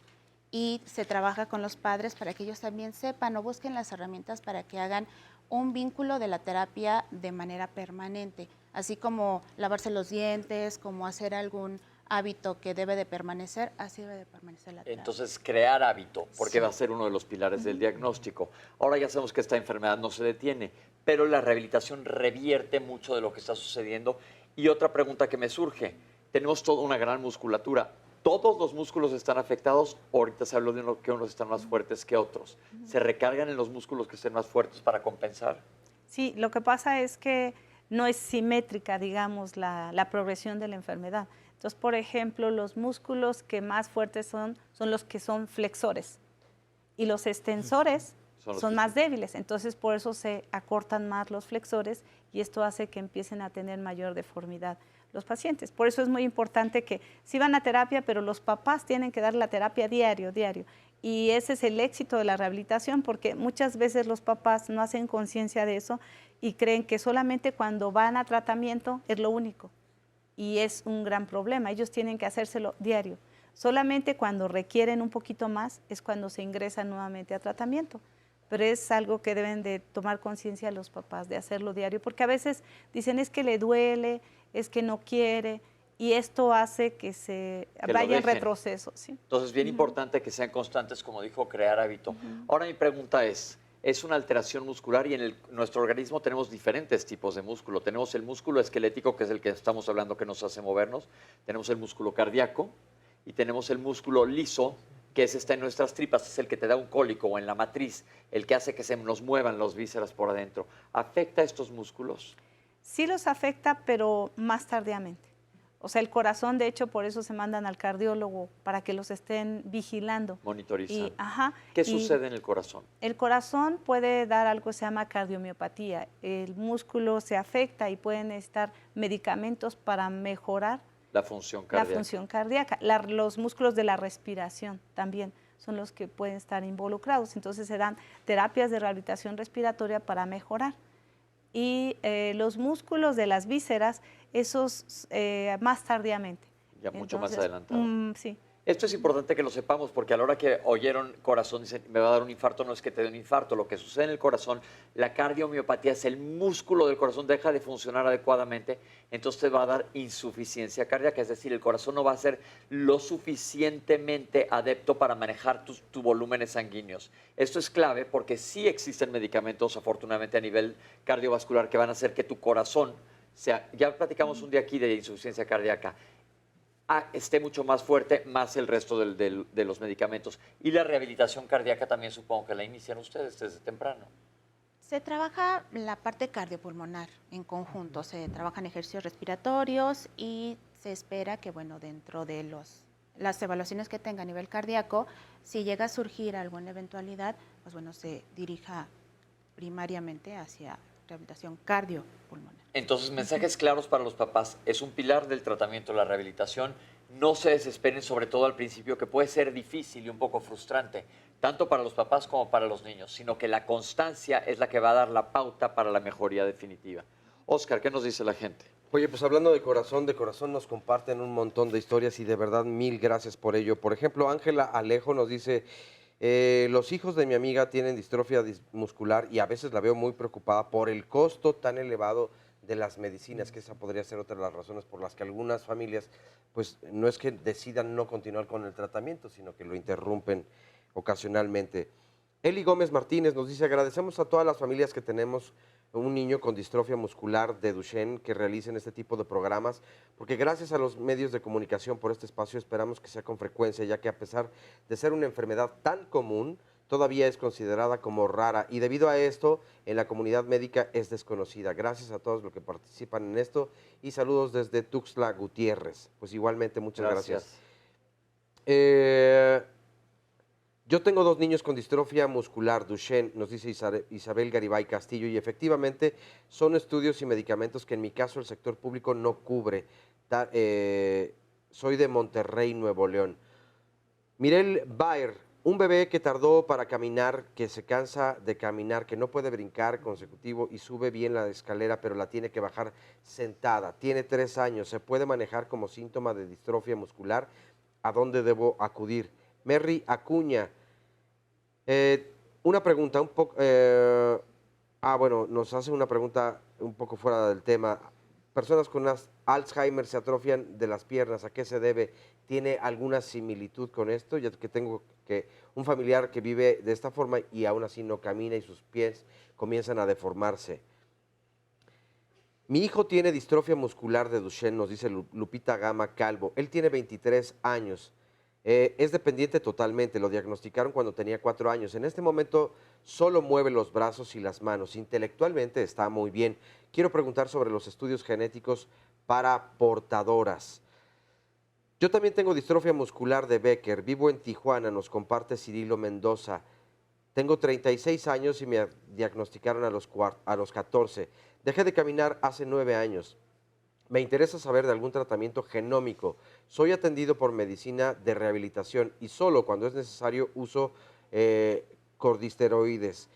Y se trabaja con los padres para que ellos también sepan o busquen las herramientas para que hagan un vínculo de la terapia de manera permanente, así como lavarse los dientes, como hacer algún hábito que debe de permanecer, así debe de permanecer la terapia. Entonces, crear hábito, porque va a ser uno de los pilares del diagnóstico. Ahora ya sabemos que esta enfermedad no se detiene, pero la rehabilitación revierte mucho de lo que está sucediendo. Y otra pregunta que me surge, tenemos toda una gran musculatura. ¿Todos los músculos están afectados? Ahorita se habló de que unos están más fuertes que otros. ¿Se recargan en los músculos que estén más fuertes para compensar? Sí, lo que pasa es que no es simétrica, digamos, la progresión de la enfermedad. Entonces, por ejemplo, los músculos que más fuertes son los que son flexores y los extensores son más débiles. Entonces, por eso se acortan más los flexores y esto hace que empiecen a tener mayor deformidad los pacientes. Por eso es muy importante que sí van a terapia, pero los papás tienen que dar la terapia diario. Y ese es el éxito de la rehabilitación, porque muchas veces los papás no hacen conciencia de eso y creen que solamente cuando van a tratamiento es lo único. Y es un gran problema, ellos tienen que hacérselo diario. Solamente cuando requieren un poquito más es cuando se ingresan nuevamente a tratamiento. Pero es algo que deben de tomar conciencia los papás, de hacerlo diario, porque a veces dicen es que le duele, es que no quiere, y esto hace que se vaya en retroceso. ¿Sí? Entonces, bien importante que sean constantes, como dijo, crear hábito. Ahora mi pregunta es, es una alteración muscular y en nuestro organismo tenemos diferentes tipos de músculo. Tenemos el músculo esquelético, que es el que estamos hablando que nos hace movernos. Tenemos el músculo cardíaco y tenemos el músculo liso, que está en nuestras tripas, es el que te da un cólico o en la matriz, el que hace que se nos muevan los vísceras por adentro. ¿Afecta estos músculos? Sí los afecta, pero más tardíamente. O sea, el corazón, de hecho, por eso se mandan al cardiólogo, para que los estén vigilando. Monitorizando. Ajá. ¿Qué sucede en el corazón? El corazón puede dar algo que se llama cardiomiopatía. El músculo se afecta y pueden necesitar medicamentos para mejorar la función cardíaca. La función cardíaca. Los músculos de la respiración también son los que pueden estar involucrados. Entonces se dan terapias de rehabilitación respiratoria para mejorar. Y los músculos de las vísceras, esos más tardíamente. Ya mucho más adelantado. Sí. Esto es importante que lo sepamos porque a la hora que oyeron corazón, dicen, me va a dar un infarto, no es que te dé un infarto. Lo que sucede en el corazón, la cardiomiopatía es el músculo del corazón, deja de funcionar adecuadamente, entonces te va a dar insuficiencia cardíaca, es decir, el corazón no va a ser lo suficientemente adepto para manejar tus volúmenes sanguíneos. Esto es clave porque sí existen medicamentos, afortunadamente, a nivel cardiovascular que van a hacer que tu corazón, ya platicamos un día aquí de insuficiencia cardíaca, esté mucho más fuerte, más el resto de los medicamentos. Y la rehabilitación cardíaca también supongo que la inician ustedes desde temprano. Se trabaja la parte cardiopulmonar en conjunto, se trabajan ejercicios respiratorios y se espera que, bueno, dentro de las evaluaciones que tenga a nivel cardíaco, si llega a surgir alguna eventualidad, pues bueno, se dirija primariamente hacia rehabilitación cardiopulmonar. Entonces, mensajes claros para los papás. Es un pilar del tratamiento, la rehabilitación. No se desesperen, sobre todo al principio, que puede ser difícil y un poco frustrante, tanto para los papás como para los niños, sino que la constancia es la que va a dar la pauta para la mejoría definitiva. Oscar, ¿qué nos dice la gente? Oye, pues hablando de corazón nos comparten un montón de historias y de verdad mil gracias por ello. Por ejemplo, Ángela Alejo nos dice, los hijos de mi amiga tienen distrofia muscular y a veces la veo muy preocupada por el costo tan elevado de las medicinas, que esa podría ser otra de las razones por las que algunas familias, pues no es que decidan no continuar con el tratamiento, sino que lo interrumpen ocasionalmente. Eli Gómez Martínez nos dice, agradecemos a todas las familias que tenemos un niño con distrofia muscular de Duchenne que realicen este tipo de programas, porque gracias a los medios de comunicación por este espacio esperamos que sea con frecuencia, ya que a pesar de ser una enfermedad tan común, todavía es considerada como rara y debido a esto en la comunidad médica es desconocida. Gracias a todos los que participan en esto y saludos desde Tuxtla Gutiérrez. Pues igualmente muchas gracias. Yo tengo 2 niños con distrofia muscular Duchenne, nos dice Isabel Garibay Castillo, y efectivamente son estudios y medicamentos que en mi caso el sector público no cubre. Soy de Monterrey, Nuevo León. Mirel Baer, un bebé que tardó para caminar, que se cansa de caminar, que no puede brincar consecutivo y sube bien la escalera, pero la tiene que bajar sentada. Tiene 3 años, se puede manejar como síntoma de distrofia muscular. ¿A dónde debo acudir? Merry Acuña, una pregunta un poco, bueno, nos hace una pregunta un poco fuera del tema. Personas con Alzheimer se atrofian de las piernas, ¿a qué se debe? ¿Tiene alguna similitud con esto? Ya que tengo un familiar que vive de esta forma y aún así no camina y sus pies comienzan a deformarse. Mi hijo tiene distrofia muscular de Duchenne, nos dice Lupita Gama Calvo. Él tiene 23 años. Es dependiente totalmente, lo diagnosticaron cuando tenía 4 años. En este momento solo mueve los brazos y las manos. Intelectualmente está muy bien. Quiero preguntar sobre los estudios genéticos para portadoras. Yo también tengo distrofia muscular de Becker. Vivo en Tijuana, nos comparte Cirilo Mendoza. Tengo 36 años y me diagnosticaron a los 14. Dejé de caminar hace 9 años. Me interesa saber de algún tratamiento genómico. Soy atendido por medicina de rehabilitación y solo cuando es necesario uso corticosteroides.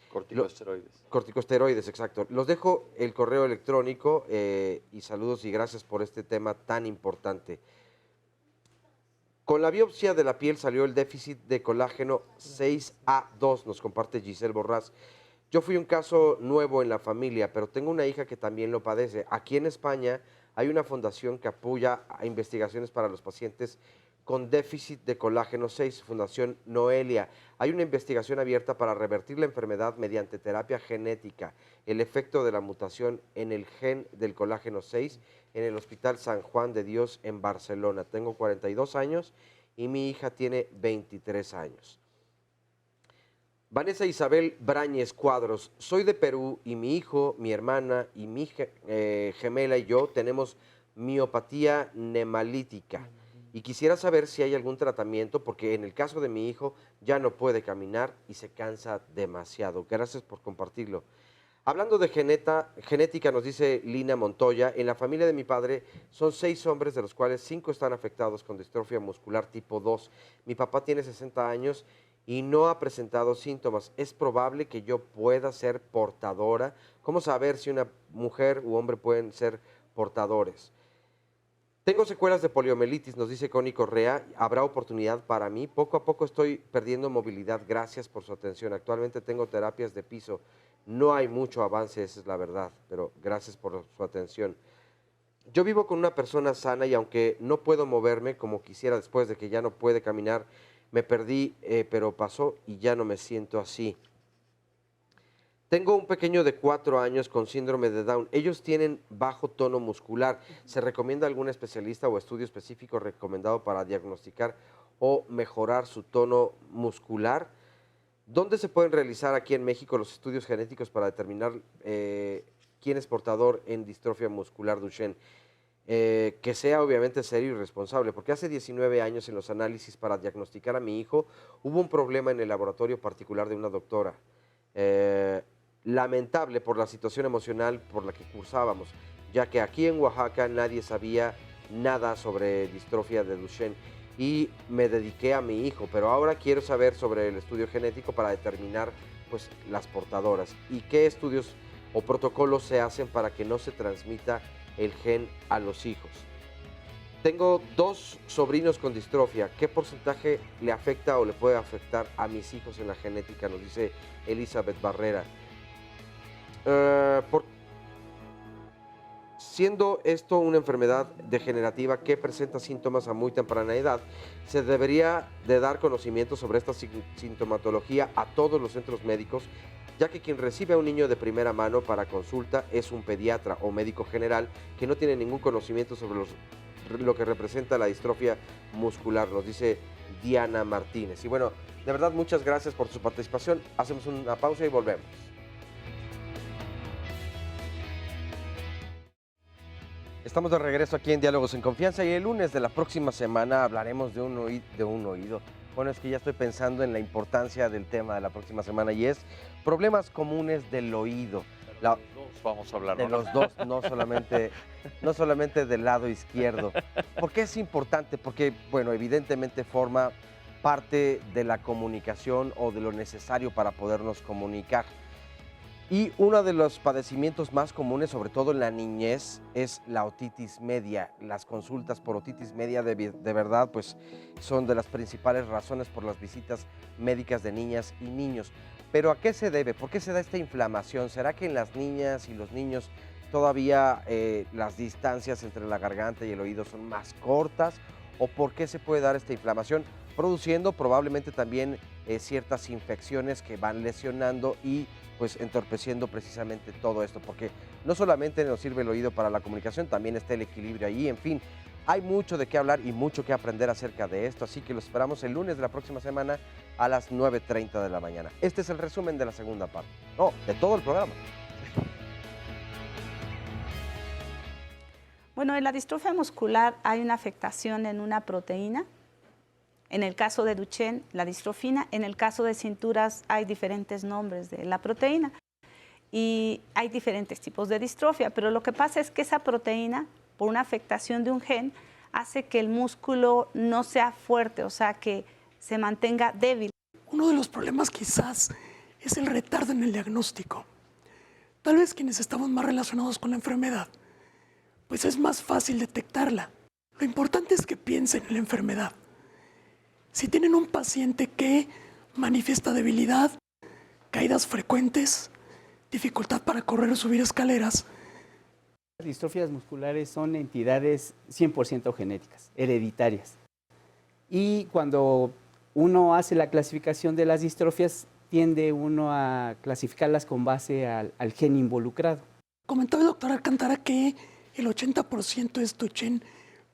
Corticosteroides, exacto. Los dejo el correo electrónico y saludos y gracias por este tema tan importante. Con la biopsia de la piel salió el déficit de colágeno 6A2, nos comparte Giselle Borrás. Yo fui un caso nuevo en la familia, pero tengo una hija que también lo padece. Aquí en España hay una fundación que apoya a investigaciones para los pacientes con déficit de colágeno 6, Fundación Noelia. Hay una investigación abierta para revertir la enfermedad mediante terapia genética. El efecto de la mutación en el gen del colágeno 6 en el Hospital San Juan de Dios en Barcelona. Tengo 42 años y mi hija tiene 23 años. Vanessa Isabel Brañez Cuadros, soy de Perú y mi hijo, mi hermana y mi gemela y yo tenemos miopatía nemalítica y quisiera saber si hay algún tratamiento porque en el caso de mi hijo ya no puede caminar y se cansa demasiado. Gracias por compartirlo. Hablando de genética, nos dice Lina Montoya, en la familia de mi padre son 6 hombres, de los cuales 5 están afectados con distrofia muscular tipo 2. Mi papá tiene 60 años y no ha presentado síntomas. ¿Es probable que yo pueda ser portadora? ¿Cómo saber si una mujer u hombre pueden ser portadores? Tengo secuelas de poliomielitis, nos dice Connie Correa. ¿Habrá oportunidad para mí? Poco a poco estoy perdiendo movilidad. Gracias por su atención. Actualmente tengo terapias de piso. No hay mucho avance, esa es la verdad, pero gracias por su atención. Yo vivo con una persona sana y aunque no puedo moverme como quisiera después de que ya no puede caminar, me perdí, pero pasó y ya no me siento así. Tengo un pequeño de 4 años con síndrome de Down. Ellos tienen bajo tono muscular. ¿Se recomienda algún especialista o estudio específico recomendado para diagnosticar o mejorar su tono muscular? ¿Dónde se pueden realizar aquí en México los estudios genéticos para determinar quién es portador en distrofia muscular Duchenne? Que sea obviamente serio y responsable, porque hace 19 años en los análisis para diagnosticar a mi hijo hubo un problema en el laboratorio particular de una doctora. Lamentable por la situación emocional por la que cursábamos, ya que aquí en Oaxaca nadie sabía nada sobre distrofia de Duchenne y me dediqué a mi hijo, pero ahora quiero saber sobre el estudio genético para determinar pues, las portadoras y qué estudios o protocolos se hacen para que no se transmita el gen a los hijos. Tengo 2 sobrinos con distrofia. ¿Qué porcentaje le afecta o le puede afectar a mis hijos en la genética? Nos dice Elizabeth Barrera. Siendo esto una enfermedad degenerativa que presenta síntomas a muy temprana edad, se debería de dar conocimiento sobre esta sintomatología a todos los centros médicos, ya que quien recibe a un niño de primera mano para consulta es un pediatra o médico general que no tiene ningún conocimiento sobre lo que representa la distrofia muscular, nos dice Diana Martínez. Y bueno, de verdad muchas gracias por su participación. Hacemos una pausa y volvemos. Estamos de regreso aquí en Diálogos en Confianza y el lunes de la próxima semana hablaremos de un oído. Bueno, es que ya estoy pensando en la importancia del tema de la próxima semana y es problemas comunes del oído. De los dos vamos a hablar, de los dos, no solamente del lado izquierdo. ¿Por qué es importante? Porque, bueno, evidentemente forma parte de la comunicación o de lo necesario para podernos comunicar. Y uno de los padecimientos más comunes, sobre todo en la niñez, es la otitis media. Las consultas por otitis media de verdad pues, son de las principales razones por las visitas médicas de niñas y niños. Pero ¿a qué se debe? ¿Por qué se da esta inflamación? ¿Será que en las niñas y los niños todavía las distancias entre la garganta y el oído son más cortas? ¿O por qué se puede dar esta inflamación? Produciendo probablemente también ciertas infecciones que van lesionando y pues entorpeciendo precisamente todo esto, porque no solamente nos sirve el oído para la comunicación, también está el equilibrio ahí, en fin, hay mucho de qué hablar y mucho que aprender acerca de esto, así que lo esperamos el lunes de la próxima semana a las 9:30 de la mañana. Este es el resumen de la segunda parte, no, de todo el programa. Bueno, en la distrofia muscular hay una afectación en una proteína. En el caso de Duchenne, la distrofina. En el caso de cinturas hay diferentes nombres de la proteína y hay diferentes tipos de distrofia, pero lo que pasa es que esa proteína, por una afectación de un gen, hace que el músculo no sea fuerte, o sea, que se mantenga débil. Uno de los problemas quizás es el retardo en el diagnóstico. Tal vez quienes estamos más relacionados con la enfermedad, pues es más fácil detectarla. Lo importante es que piensen en la enfermedad. Si tienen un paciente que manifiesta debilidad, caídas frecuentes, dificultad para correr o subir escaleras. Las distrofias musculares son entidades 100% genéticas, hereditarias. Y cuando uno hace la clasificación de las distrofias, tiende uno a clasificarlas con base al gen involucrado. Comentaba el doctor Alcántara que el 80% es Duchenne,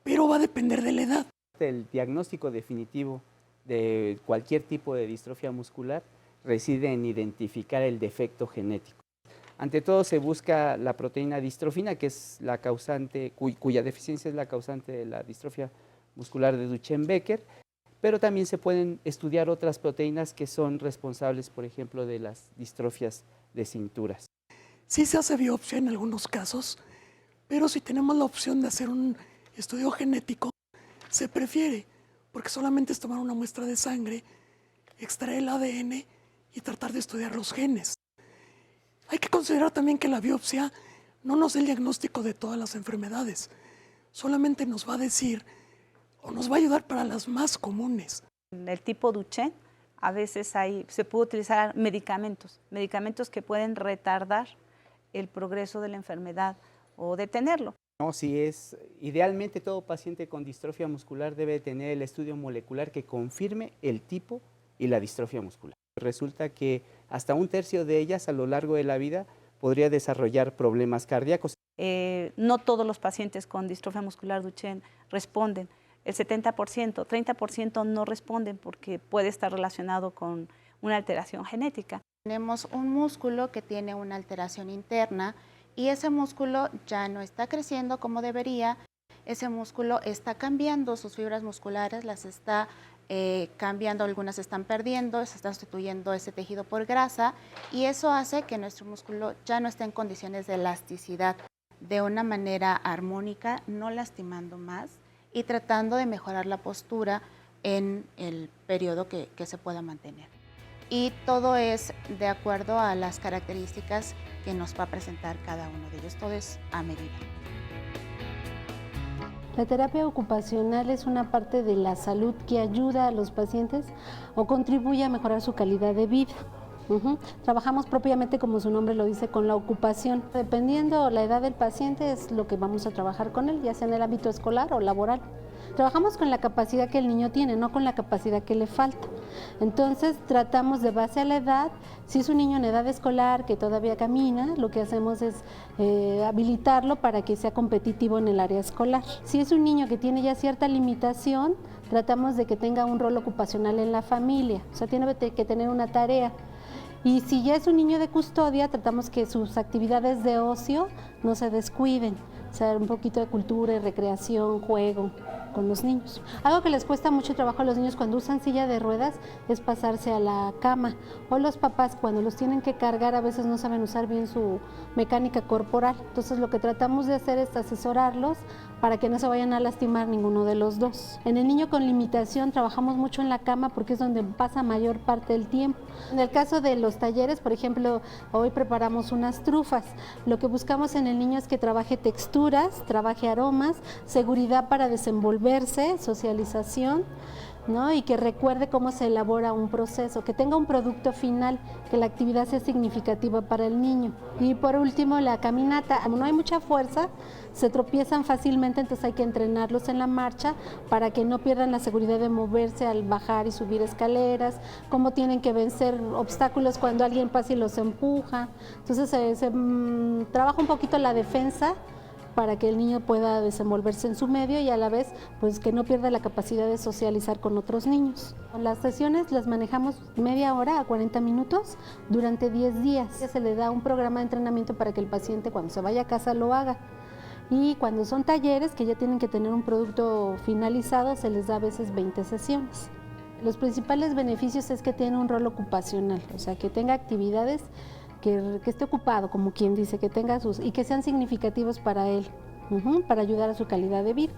pero va a depender de la edad. El diagnóstico definitivo de cualquier tipo de distrofia muscular reside en identificar el defecto genético. Ante todo se busca la proteína distrofina, que es la causante, cuya deficiencia es la causante de la distrofia muscular de Duchenne-Becker, pero también se pueden estudiar otras proteínas que son responsables, por ejemplo, de las distrofias de cinturas. Sí se hace biopsia en algunos casos, pero si tenemos la opción de hacer un estudio genético, se prefiere, porque solamente es tomar una muestra de sangre, extraer el ADN y tratar de estudiar los genes. Hay que considerar también que la biopsia no nos da el diagnóstico de todas las enfermedades, solamente nos va a decir o nos va a ayudar para las más comunes. En el tipo Duchenne, a veces se puede utilizar medicamentos que pueden retardar el progreso de la enfermedad o detenerlo. No, sí es, idealmente todo paciente con distrofia muscular debe tener el estudio molecular que confirme el tipo y la distrofia muscular. Resulta que hasta 1/3 de ellas a lo largo de la vida podría desarrollar problemas cardíacos. No todos los pacientes con distrofia muscular Duchenne responden. El 70%, 30% no responden porque puede estar relacionado con una alteración genética. Tenemos un músculo que tiene una alteración interna y ese músculo ya no está creciendo como debería, ese músculo está cambiando sus fibras musculares, las está cambiando, algunas se están perdiendo, se está sustituyendo ese tejido por grasa y eso hace que nuestro músculo ya no esté en condiciones de elasticidad de una manera armónica, no lastimando más y tratando de mejorar la postura en el periodo que se pueda mantener. Y todo es de acuerdo a las características que nos va a presentar cada uno de ellos, todo es a medida. La terapia ocupacional es una parte de la salud que ayuda a los pacientes o contribuye a mejorar su calidad de vida. Trabajamos propiamente, como su nombre lo dice, con la ocupación. Dependiendo la edad del paciente es lo que vamos a trabajar con él, ya sea en el ámbito escolar o laboral. Trabajamos con la capacidad que el niño tiene, no con la capacidad que le falta. Entonces tratamos de base a la edad. Si es un niño en edad escolar que todavía camina, lo que hacemos es habilitarlo para que sea competitivo en el área escolar. Si es un niño que tiene ya cierta limitación, tratamos de que tenga un rol ocupacional en la familia, o sea, tiene que tener una tarea. Y si ya es un niño de custodia, tratamos que sus actividades de ocio no se descuiden, o sea, un poquito de cultura y recreación, juego con los niños. Algo que les cuesta mucho trabajo a los niños cuando usan silla de ruedas es pasarse a la cama, o los papás cuando los tienen que cargar a veces no saben usar bien su mecánica corporal. Entonces lo que tratamos de hacer es asesorarlos para que no se vayan a lastimar ninguno de los dos. En el niño con limitación trabajamos mucho en la cama porque es donde pasa mayor parte del tiempo. En el caso de los talleres, por ejemplo, hoy preparamos unas trufas. Lo que buscamos en el niño es que trabaje texturas, trabaje aromas, seguridad para desenvolverse, socialización, ¿no? Y que recuerde cómo se elabora un proceso, que tenga un producto final, que la actividad sea significativa para el niño. Y por último, la caminata. Como no hay mucha fuerza, se tropiezan fácilmente, entonces hay que entrenarlos en la marcha para que no pierdan la seguridad de moverse al bajar y subir escaleras, cómo tienen que vencer obstáculos cuando alguien pasa y los empuja. Entonces se trabaja un poquito la defensa para que el niño pueda desenvolverse en su medio y a la vez pues que no pierda la capacidad de socializar con otros niños. Las sesiones las manejamos media hora a 40 minutos durante 10 días. Se le da un programa de entrenamiento para que el paciente cuando se vaya a casa lo haga. Y cuando son talleres que ya tienen que tener un producto finalizado, se les da a veces 20 sesiones. Los principales beneficios es que tiene un rol ocupacional, o sea, que tenga actividades que esté ocupado, como quien dice, que tenga sus y que sean significativos para él, para ayudar a su calidad de vida.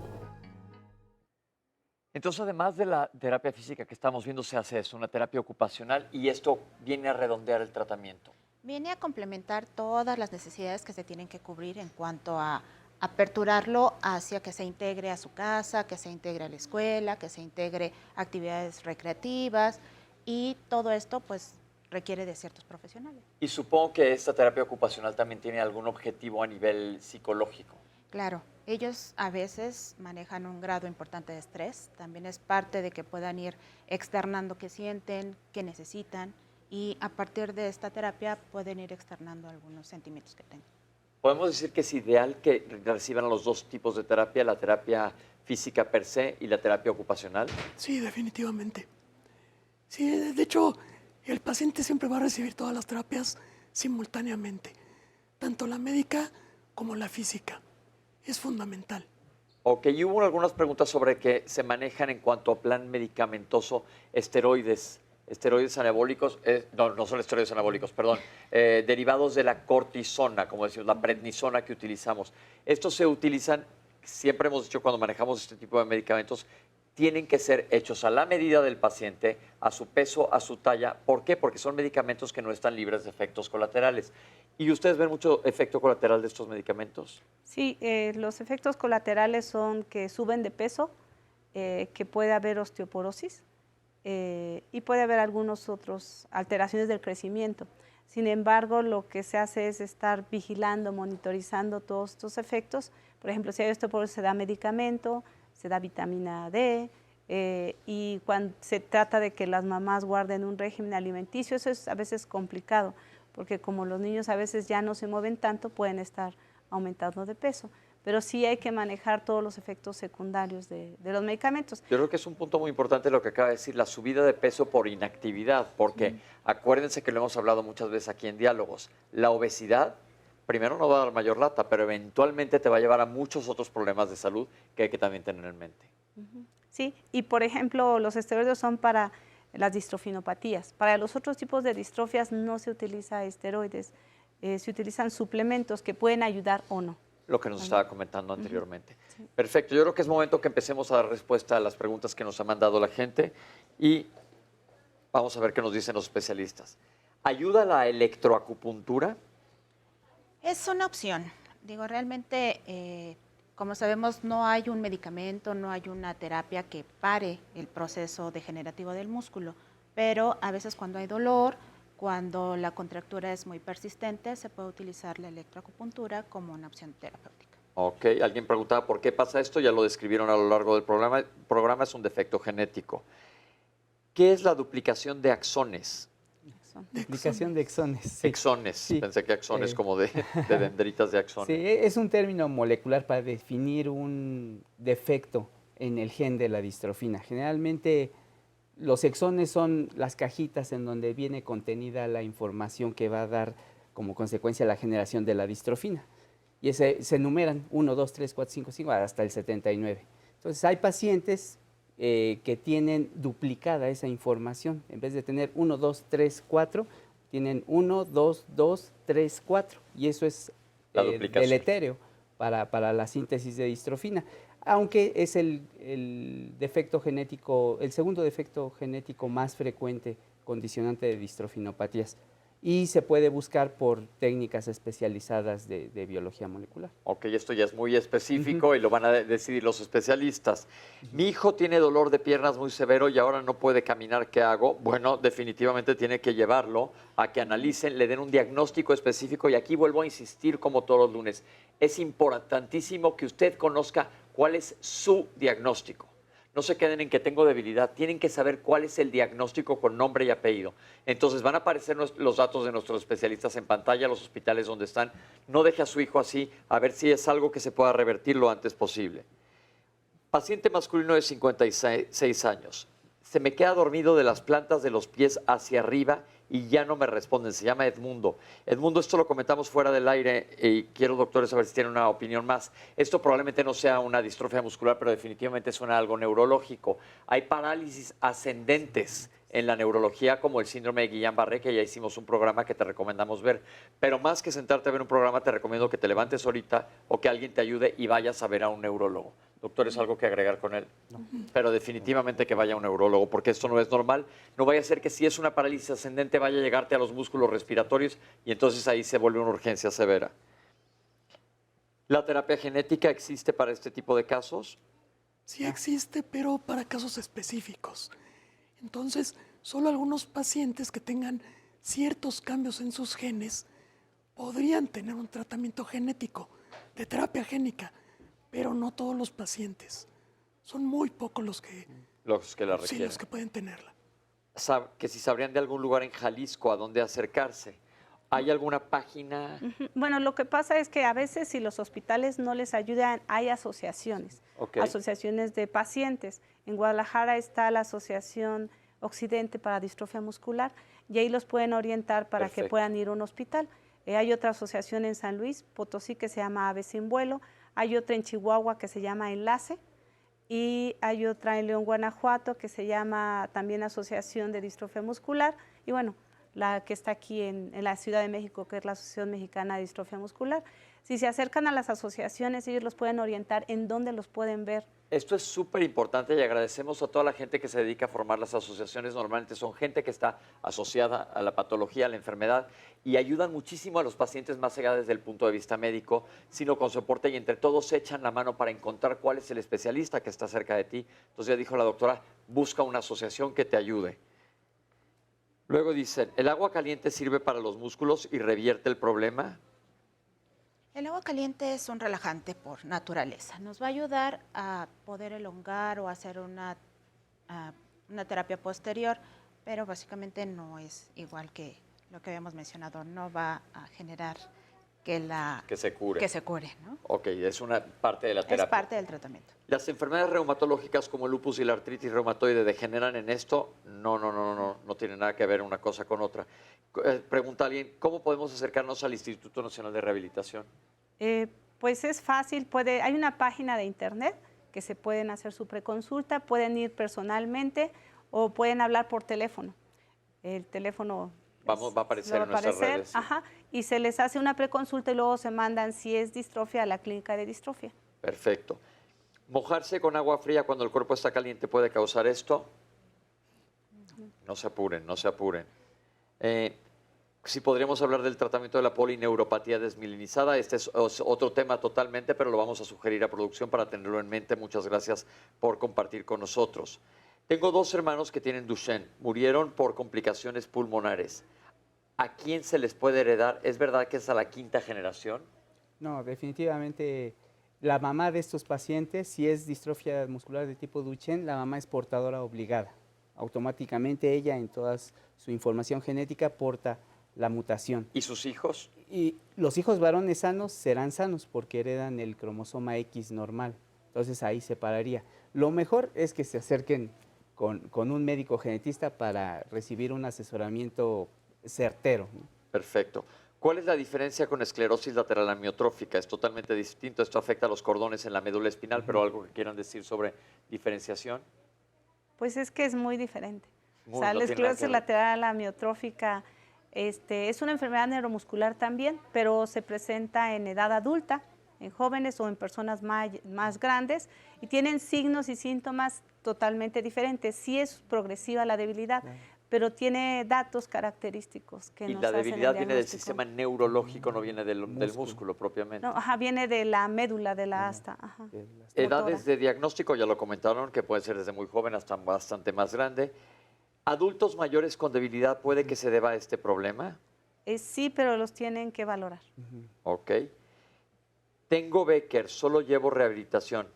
Entonces, además de la terapia física que estamos viendo, se hace eso, una terapia ocupacional, y esto viene a redondear el tratamiento. Viene a complementar todas las necesidades que se tienen que cubrir en cuanto a aperturarlo hacia que se integre a su casa, que se integre a la escuela, que se integre a actividades recreativas, y todo esto pues requiere de ciertos profesionales. Y supongo que esta terapia ocupacional también tiene algún objetivo a nivel psicológico. Claro, Ellos a veces manejan un grado importante de estrés, también es parte de que puedan ir externando qué sienten, qué necesitan, y a partir de esta terapia pueden ir externando algunos sentimientos que tengan. Podemos decir que es ideal que reciban los dos tipos de terapia, la terapia física per se y la terapia ocupacional. Sí, definitivamente. Sí, de hecho, el paciente siempre va a recibir todas las terapias simultáneamente, tanto la médica como la física. Es fundamental. Ok, y hubo algunas preguntas sobre que se manejan en cuanto a plan medicamentoso esteroides anabólicos, no son esteroides anabólicos, perdón, derivados de la cortisona, como decimos, la prednisona que utilizamos. Estos se utilizan, siempre hemos dicho cuando manejamos este tipo de medicamentos, tienen que ser hechos a la medida del paciente, a su peso, a su talla. ¿Por qué? Porque son medicamentos que no están libres de efectos colaterales. ¿Y ustedes ven mucho efecto colateral de estos medicamentos? Sí, los efectos colaterales son que suben de peso, que puede haber osteoporosis, y puede haber algunas otras alteraciones del crecimiento. Sin embargo, lo que se hace es estar vigilando, monitorizando todos estos efectos. Por ejemplo, si hay osteoporosis, se da medicamento, se da vitamina D, y cuando se trata de que las mamás guarden un régimen alimenticio, eso es a veces complicado, porque como los niños a veces ya no se mueven tanto, pueden estar aumentando de peso. Pero sí hay que manejar todos los efectos secundarios de los medicamentos. Yo creo que es un punto muy importante lo que acaba de decir, la subida de peso por inactividad, porque acuérdense que lo hemos hablado muchas veces aquí en Diálogos, la obesidad primero no va a dar mayor lata, pero eventualmente te va a llevar a muchos otros problemas de salud que hay que también tener en mente. Sí, y por ejemplo, los esteroides son para las distrofinopatías. Para los otros tipos de distrofias no se utiliza esteroides, se utilizan suplementos que pueden ayudar o no. Lo que nos estaba comentando anteriormente. Sí. Perfecto, yo creo que es momento que empecemos a dar respuesta a las preguntas que nos ha mandado la gente y vamos a ver qué nos dicen los especialistas. ¿Ayuda la electroacupuntura? Es una opción. Digo, realmente, como sabemos, no hay un medicamento, no hay una terapia que pare el proceso degenerativo del músculo, pero a veces cuando hay dolor, cuando la contractura es muy persistente, se puede utilizar la electroacupuntura como una opción terapéutica. Ok, alguien preguntaba por qué pasa esto, ya lo describieron a lo largo del programa. El programa es un defecto genético. ¿Qué es la duplicación de axones? Duplicación de axones. Sí. Exones, sí. Pensé que axones como de dendritas de axones. Sí, es un término molecular para definir un defecto en el gen de la distrofina. Generalmente los exones son las cajitas en donde viene contenida la información que va a dar como consecuencia la generación de la distrofina. Y se enumeran 1, 2, 3, 4, 5, 5, hasta el 79. Entonces hay pacientes que tienen duplicada esa información. En vez de tener 1, 2, 3, 4, tienen 1, 2, 2, 3, 4. Y eso es deletérea para la síntesis de distrofina. Aunque es el defecto genético, el segundo defecto genético más frecuente condicionante de distrofinopatías. Y se puede buscar por técnicas especializadas de biología molecular. Ok, esto ya es muy específico y lo van a decidir los especialistas. Mi hijo tiene dolor de piernas muy severo y ahora no puede caminar, ¿qué hago? Bueno, definitivamente tiene que llevarlo a que analicen, le den un diagnóstico específico y aquí vuelvo a insistir como todos los lunes. Es importantísimo que usted conozca cuál es su diagnóstico. No se queden en que tengo debilidad, tienen que saber cuál es el diagnóstico con nombre y apellido. Entonces van a aparecer los datos de nuestros especialistas en pantalla, los hospitales donde están. No deje a su hijo así, a ver si es algo que se pueda revertir lo antes posible. Paciente masculino de 56 años. Se me queda dormido de las plantas de los pies hacia arriba y ya no me responden. Se llama Edmundo. Edmundo, esto lo comentamos fuera del aire y quiero, doctores, saber si tienen una opinión más. Esto probablemente no sea una distrofia muscular, pero definitivamente suena algo neurológico. Hay parálisis ascendentes en la neurología, como el síndrome de Guillain-Barré, que ya hicimos un programa que te recomendamos ver. Pero más que sentarte a ver un programa, te recomiendo que te levantes ahorita o que alguien te ayude y vayas a ver a un neurólogo. Doctor, ¿es algo que agregar con él? No. Pero definitivamente que vaya a un neurólogo, porque esto no es normal. No vaya a ser que si es una parálisis ascendente vaya a llegarte a los músculos respiratorios y entonces ahí se vuelve una urgencia severa. ¿La terapia genética existe para este tipo de casos? Sí existe, pero para casos específicos. Entonces, solo algunos pacientes que tengan ciertos cambios en sus genes podrían tener un tratamiento genético de terapia génica. pero no todos los pacientes. Son muy pocos los que la sí, requieren. los que pueden tenerla. Que si sabrían de algún lugar en Jalisco a dónde acercarse. ¿Hay alguna página? Bueno, lo que pasa es que a veces si los hospitales no les ayudan, hay asociaciones, asociaciones de pacientes. En Guadalajara está la Asociación Occidente para Distrofia Muscular y ahí los pueden orientar para que puedan ir a un hospital. Hay otra asociación en San Luis Potosí que se llama Ave Sin Vuelo, hay otra en Chihuahua que se llama Enlace y hay otra en León, Guanajuato que se llama también Asociación de Distrofia Muscular y bueno, la que está aquí en la Ciudad de México, que es la Asociación Mexicana de Distrofia Muscular. Si se acercan a las asociaciones, ellos los pueden orientar en dónde los pueden ver. Esto es súper importante y agradecemos a toda la gente que se dedica a formar las asociaciones. Normalmente son gente que está asociada a la patología, a la enfermedad y ayudan muchísimo a los pacientes más allá desde el punto de vista médico, sino con soporte y entre todos se echan la mano para encontrar cuál es el especialista que está cerca de ti. Entonces ya dijo la doctora, busca una asociación que te ayude. Luego dicen, ¿el agua caliente sirve para los músculos y revierte el problema? El agua caliente es un relajante por naturaleza. Nos va a ayudar a poder elongar o hacer una terapia posterior, pero básicamente no es igual que lo que habíamos mencionado. No va a generar que se cure. ¿No? Ok, es una parte de la terapia. Es parte del tratamiento. ¿Las enfermedades reumatológicas como el lupus y la artritis reumatoide degeneran en esto? No tiene nada que ver una cosa con otra. Pregunta alguien, ¿cómo podemos acercarnos al Instituto Nacional de Rehabilitación? Pues es fácil, hay una página de internet que se pueden hacer su preconsulta, pueden ir personalmente o pueden hablar por teléfono. El teléfono va a aparecer en nuestras redes. Sí. Y se les hace una preconsulta y luego se mandan, si es distrofia, a la clínica de distrofia. Perfecto. ¿Mojarse con agua fría cuando el cuerpo está caliente puede causar esto? No se apuren, no se apuren. Sí podríamos hablar del tratamiento de la polineuropatía desmielinizada. Este es otro tema totalmente, pero lo vamos a sugerir a producción para tenerlo en mente. Muchas gracias por compartir con nosotros. Tengo 2 hermanos que tienen Duchenne. Murieron por complicaciones pulmonares. ¿A quién se les puede heredar? ¿Es verdad que es a la 5ª generación? No, definitivamente la mamá de estos pacientes, si es distrofia muscular de tipo Duchenne, la mamá es portadora obligada. Automáticamente ella en toda su información genética porta la mutación. ¿Y sus hijos? Y los hijos varones sanos serán sanos porque heredan el cromosoma X normal. Entonces ahí se pararía. Lo mejor es que se acerquen con un médico genetista para recibir un asesoramiento certero. Perfecto. ¿Cuál es la diferencia con esclerosis lateral amiotrófica? Es totalmente distinto. Esto afecta a los cordones en la médula espinal, pero algo que quieran decir sobre diferenciación. Pues es que es muy diferente. La esclerosis lateral amiotrófica es una enfermedad neuromuscular también, pero se presenta en edad adulta, en jóvenes o en personas más grandes y tienen signos y síntomas totalmente diferentes. Sí es progresiva la debilidad, pero tiene datos característicos que nos hacen el diagnóstico. Y la debilidad viene del sistema neurológico, no viene del músculo propiamente. No, viene de la médula, de la asta. Edades de diagnóstico, ya lo comentaron, que puede ser desde muy joven hasta bastante más grande. ¿Adultos mayores con debilidad puede que se deba a este problema? Sí, pero los tienen que valorar. Ok. Tengo Becker, solo llevo rehabilitación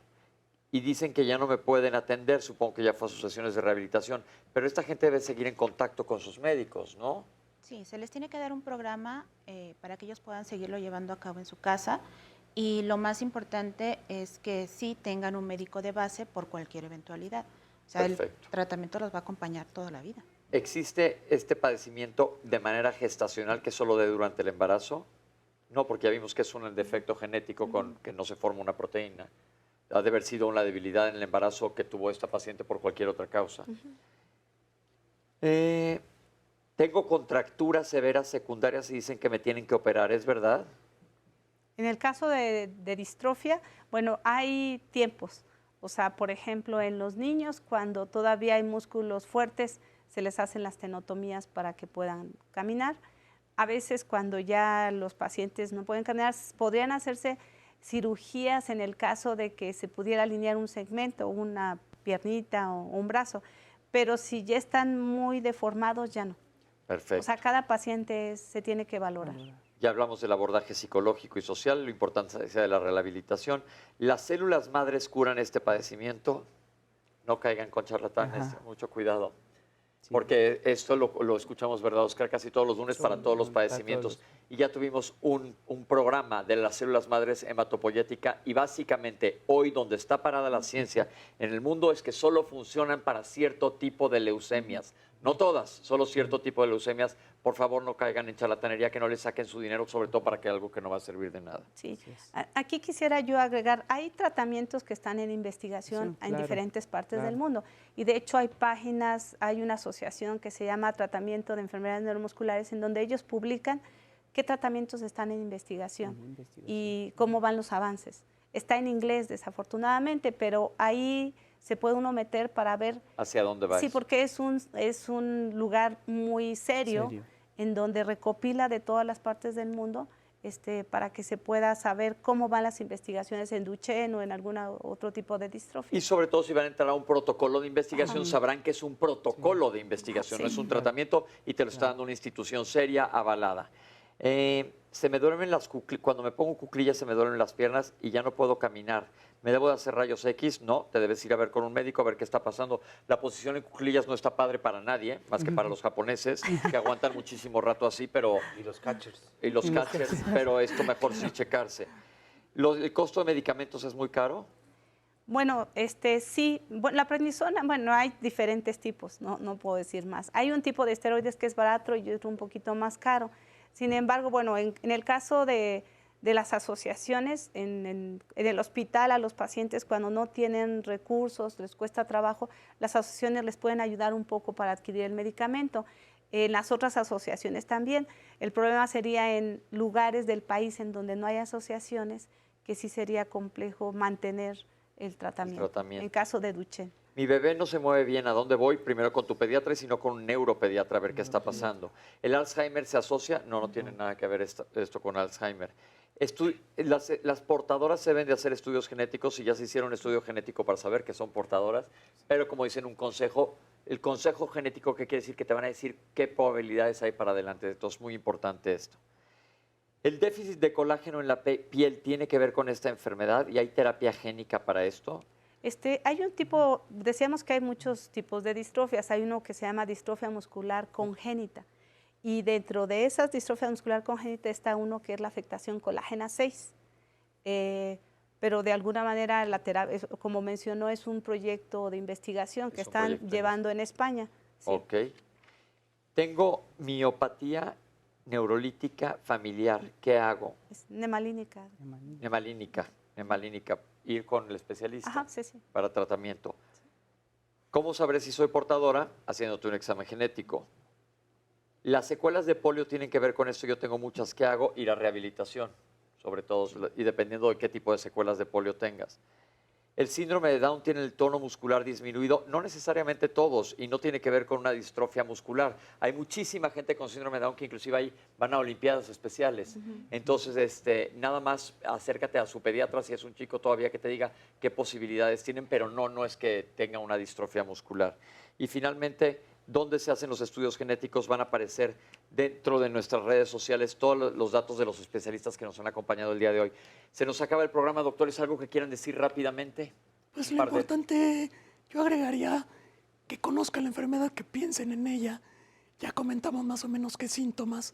y dicen que ya no me pueden atender, supongo que ya fue a sus sesiones de rehabilitación, pero esta gente debe seguir en contacto con sus médicos, ¿no? Sí, se les tiene que dar un programa para que ellos puedan seguirlo llevando a cabo en su casa y lo más importante es que sí tengan un médico de base por cualquier eventualidad. O sea, el tratamiento los va a acompañar toda la vida. ¿Existe este padecimiento de manera gestacional que solo dé durante el embarazo? No, porque ya vimos que es un defecto genético con que no se forma una proteína. Ha de haber sido una debilidad en el embarazo que tuvo esta paciente por cualquier otra causa. Tengo contracturas severas secundarias y dicen que me tienen que operar, ¿es verdad? En el caso de distrofia, bueno, hay tiempos. O sea, por ejemplo, en los niños, cuando todavía hay músculos fuertes, se les hacen las tenotomías para que puedan caminar. A veces, cuando ya los pacientes no pueden caminar, podrían hacerse cirugías en el caso de que se pudiera alinear un segmento, una piernita o un brazo. Pero si ya están muy deformados, ya no. Perfecto. O sea, cada paciente se tiene que valorar. Ya hablamos del abordaje psicológico y social, la importancia de la rehabilitación. ¿Las células madres curan este padecimiento? No caigan con charlatanes, mucho cuidado. Porque esto lo escuchamos, ¿verdad, Oscar? Casi todos los lunes para todos los padecimientos. Y ya tuvimos un programa de las células madres hematopoyética y básicamente hoy donde está parada la ciencia en el mundo es que solo funcionan para cierto tipo de leucemias. No todas, solo cierto tipo de leucemias. Por favor, no caigan en charlatanería, que no les saquen su dinero, sobre todo para que algo que no va a servir de nada. Sí, aquí quisiera yo agregar, hay tratamientos que están en investigación en diferentes partes del mundo. Y de hecho hay páginas, hay una asociación que se llama Tratamiento de Enfermedades Neuromusculares, en donde ellos publican qué tratamientos están en investigación y cómo van los avances. Está en inglés, desafortunadamente, pero ahí se puede uno meter para ver hacia dónde va. Sí, porque es un lugar muy serio en donde recopila de todas las partes del mundo para que se pueda saber cómo van las investigaciones en Duchenne o en algún otro tipo de distrofia. Y sobre todo si van a entrar a un protocolo de investigación, sabrán que es un protocolo de investigación, no es un tratamiento y te lo está dando una institución seria, avalada. Se me duermen cuando me pongo cuclillas se me duermen las piernas y ya no puedo caminar. ¿Me debo de hacer rayos X? No, te debes ir a ver con un médico a ver qué está pasando. La posición en cuclillas no está padre para nadie, más que para los japoneses, que aguantan muchísimo rato así, pero... Y los catchers. Y los catchers, pero esto mejor sí checarse. ¿El costo de medicamentos es muy caro? Bueno, sí, la prednisona, hay diferentes tipos, no puedo decir más. Hay un tipo de esteroides que es barato y otro un poquito más caro. Sin embargo, en el caso de las asociaciones, en el hospital a los pacientes cuando no tienen recursos, les cuesta trabajo, las asociaciones les pueden ayudar un poco para adquirir el medicamento. En las otras asociaciones también. El problema sería en lugares del país en donde no hay asociaciones, que sí sería complejo mantener el tratamiento. En caso de Duchenne. Mi bebé no se mueve bien, ¿a dónde voy? Primero con tu pediatra y sino con un neuropediatra a ver qué está pasando. ¿El Alzheimer se asocia? No tiene nada que ver esto con Alzheimer. Las portadoras se deben de hacer estudios genéticos y ya se hicieron un estudio genético para saber que son portadoras, pero como dicen el consejo genético, ¿qué quiere decir? Que te van a decir qué probabilidades hay para adelante. Entonces, muy importante esto. ¿El déficit de colágeno en la piel tiene que ver con esta enfermedad y hay terapia génica para esto? Hay un tipo, decíamos que hay muchos tipos de distrofias, hay uno que se llama distrofia muscular congénita y dentro de esas distrofia muscular congénita está uno que es la afectación colágena 6, pero de alguna manera la terapia, como mencionó, es un proyecto de investigación que están llevando en España. Sí. Ok. Tengo miopatía neurolítica familiar, ¿qué hago? Es nemalínica. Nemalínica. Ir con el especialista. Ajá, sí. Para tratamiento. ¿Cómo sabré si soy portadora? Haciéndote un examen genético. Las secuelas de polio tienen que ver con esto. Yo tengo muchas. ¿Qué hago? Ir a rehabilitación, sobre todo, y dependiendo de qué tipo de secuelas de polio tengas. El síndrome de Down tiene el tono muscular disminuido, no necesariamente todos, y no tiene que ver con una distrofia muscular. Hay muchísima gente con síndrome de Down que inclusive ahí van a olimpiadas especiales. Entonces, nada más acércate a su pediatra si es un chico todavía que te diga qué posibilidades tienen, pero no es que tenga una distrofia muscular. Y finalmente, ¿dónde se hacen los estudios genéticos? Van a aparecer dentro de nuestras redes sociales todos los datos de los especialistas que nos han acompañado el día de hoy. Se nos acaba el programa, doctores. ¿Algo que quieran decir rápidamente? Pues lo importante, yo agregaría que conozcan la enfermedad, que piensen en ella. Ya comentamos más o menos qué síntomas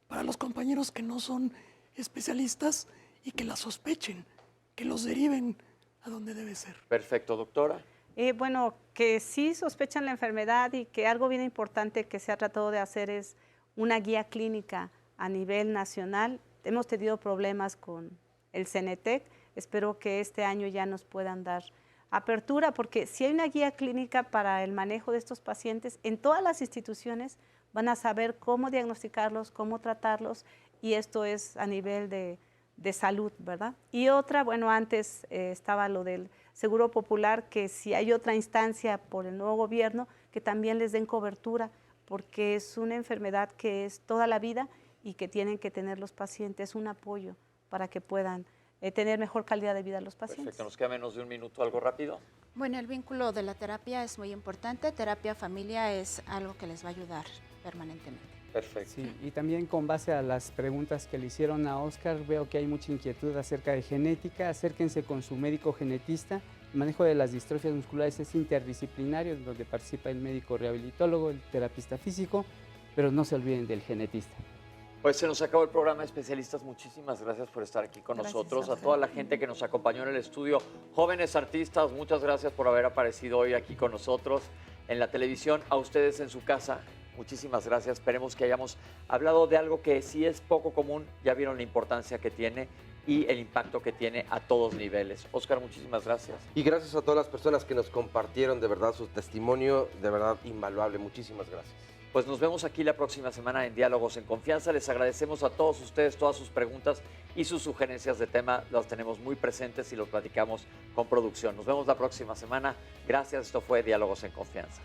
para los compañeros que no son especialistas y que la sospechen, que los deriven a donde debe ser. Perfecto, doctora. Que sí sospechan la enfermedad y que algo bien importante que se ha tratado de hacer es una guía clínica a nivel nacional. Hemos tenido problemas con el CENETEC, espero que este año ya nos puedan dar apertura, porque si hay una guía clínica para el manejo de estos pacientes, en todas las instituciones van a saber cómo diagnosticarlos, cómo tratarlos, y esto es a nivel de salud, ¿verdad? Y otra, antes estaba lo del Seguro Popular, que si hay otra instancia por el nuevo gobierno, que también les den cobertura, porque es una enfermedad que es toda la vida y que tienen que tener los pacientes un apoyo para que puedan tener mejor calidad de vida los pacientes. Perfecto, nos queda menos de un minuto, ¿algo rápido? Bueno, el vínculo de la terapia es muy importante. Terapia familia es algo que les va a ayudar permanentemente. Perfecto. Sí, y también con base a las preguntas que le hicieron a Oscar, veo que hay mucha inquietud acerca de genética. Acérquense con su médico genetista. El manejo de las distrofias musculares es interdisciplinario, donde participa el médico rehabilitólogo, el terapista físico, pero no se olviden del genetista. Pues se nos acabó el programa, especialistas. Muchísimas gracias por estar aquí con Gracias nosotros. a A toda la gente que nos acompañó en el estudio, jóvenes artistas, muchas gracias por haber aparecido hoy aquí con nosotros en la televisión. A ustedes en su casa, muchísimas gracias. Esperemos que hayamos hablado de algo que sí es poco común. Ya vieron la importancia que tiene y el impacto que tiene a todos niveles. Oscar, muchísimas gracias. Y gracias a todas las personas que nos compartieron de verdad su testimonio, de verdad invaluable. Muchísimas gracias. Pues nos vemos aquí la próxima semana en Diálogos en Confianza. Les agradecemos a todos ustedes todas sus preguntas y sus sugerencias de tema. Las tenemos muy presentes y los platicamos con producción. Nos vemos la próxima semana. Gracias. Esto fue Diálogos en Confianza.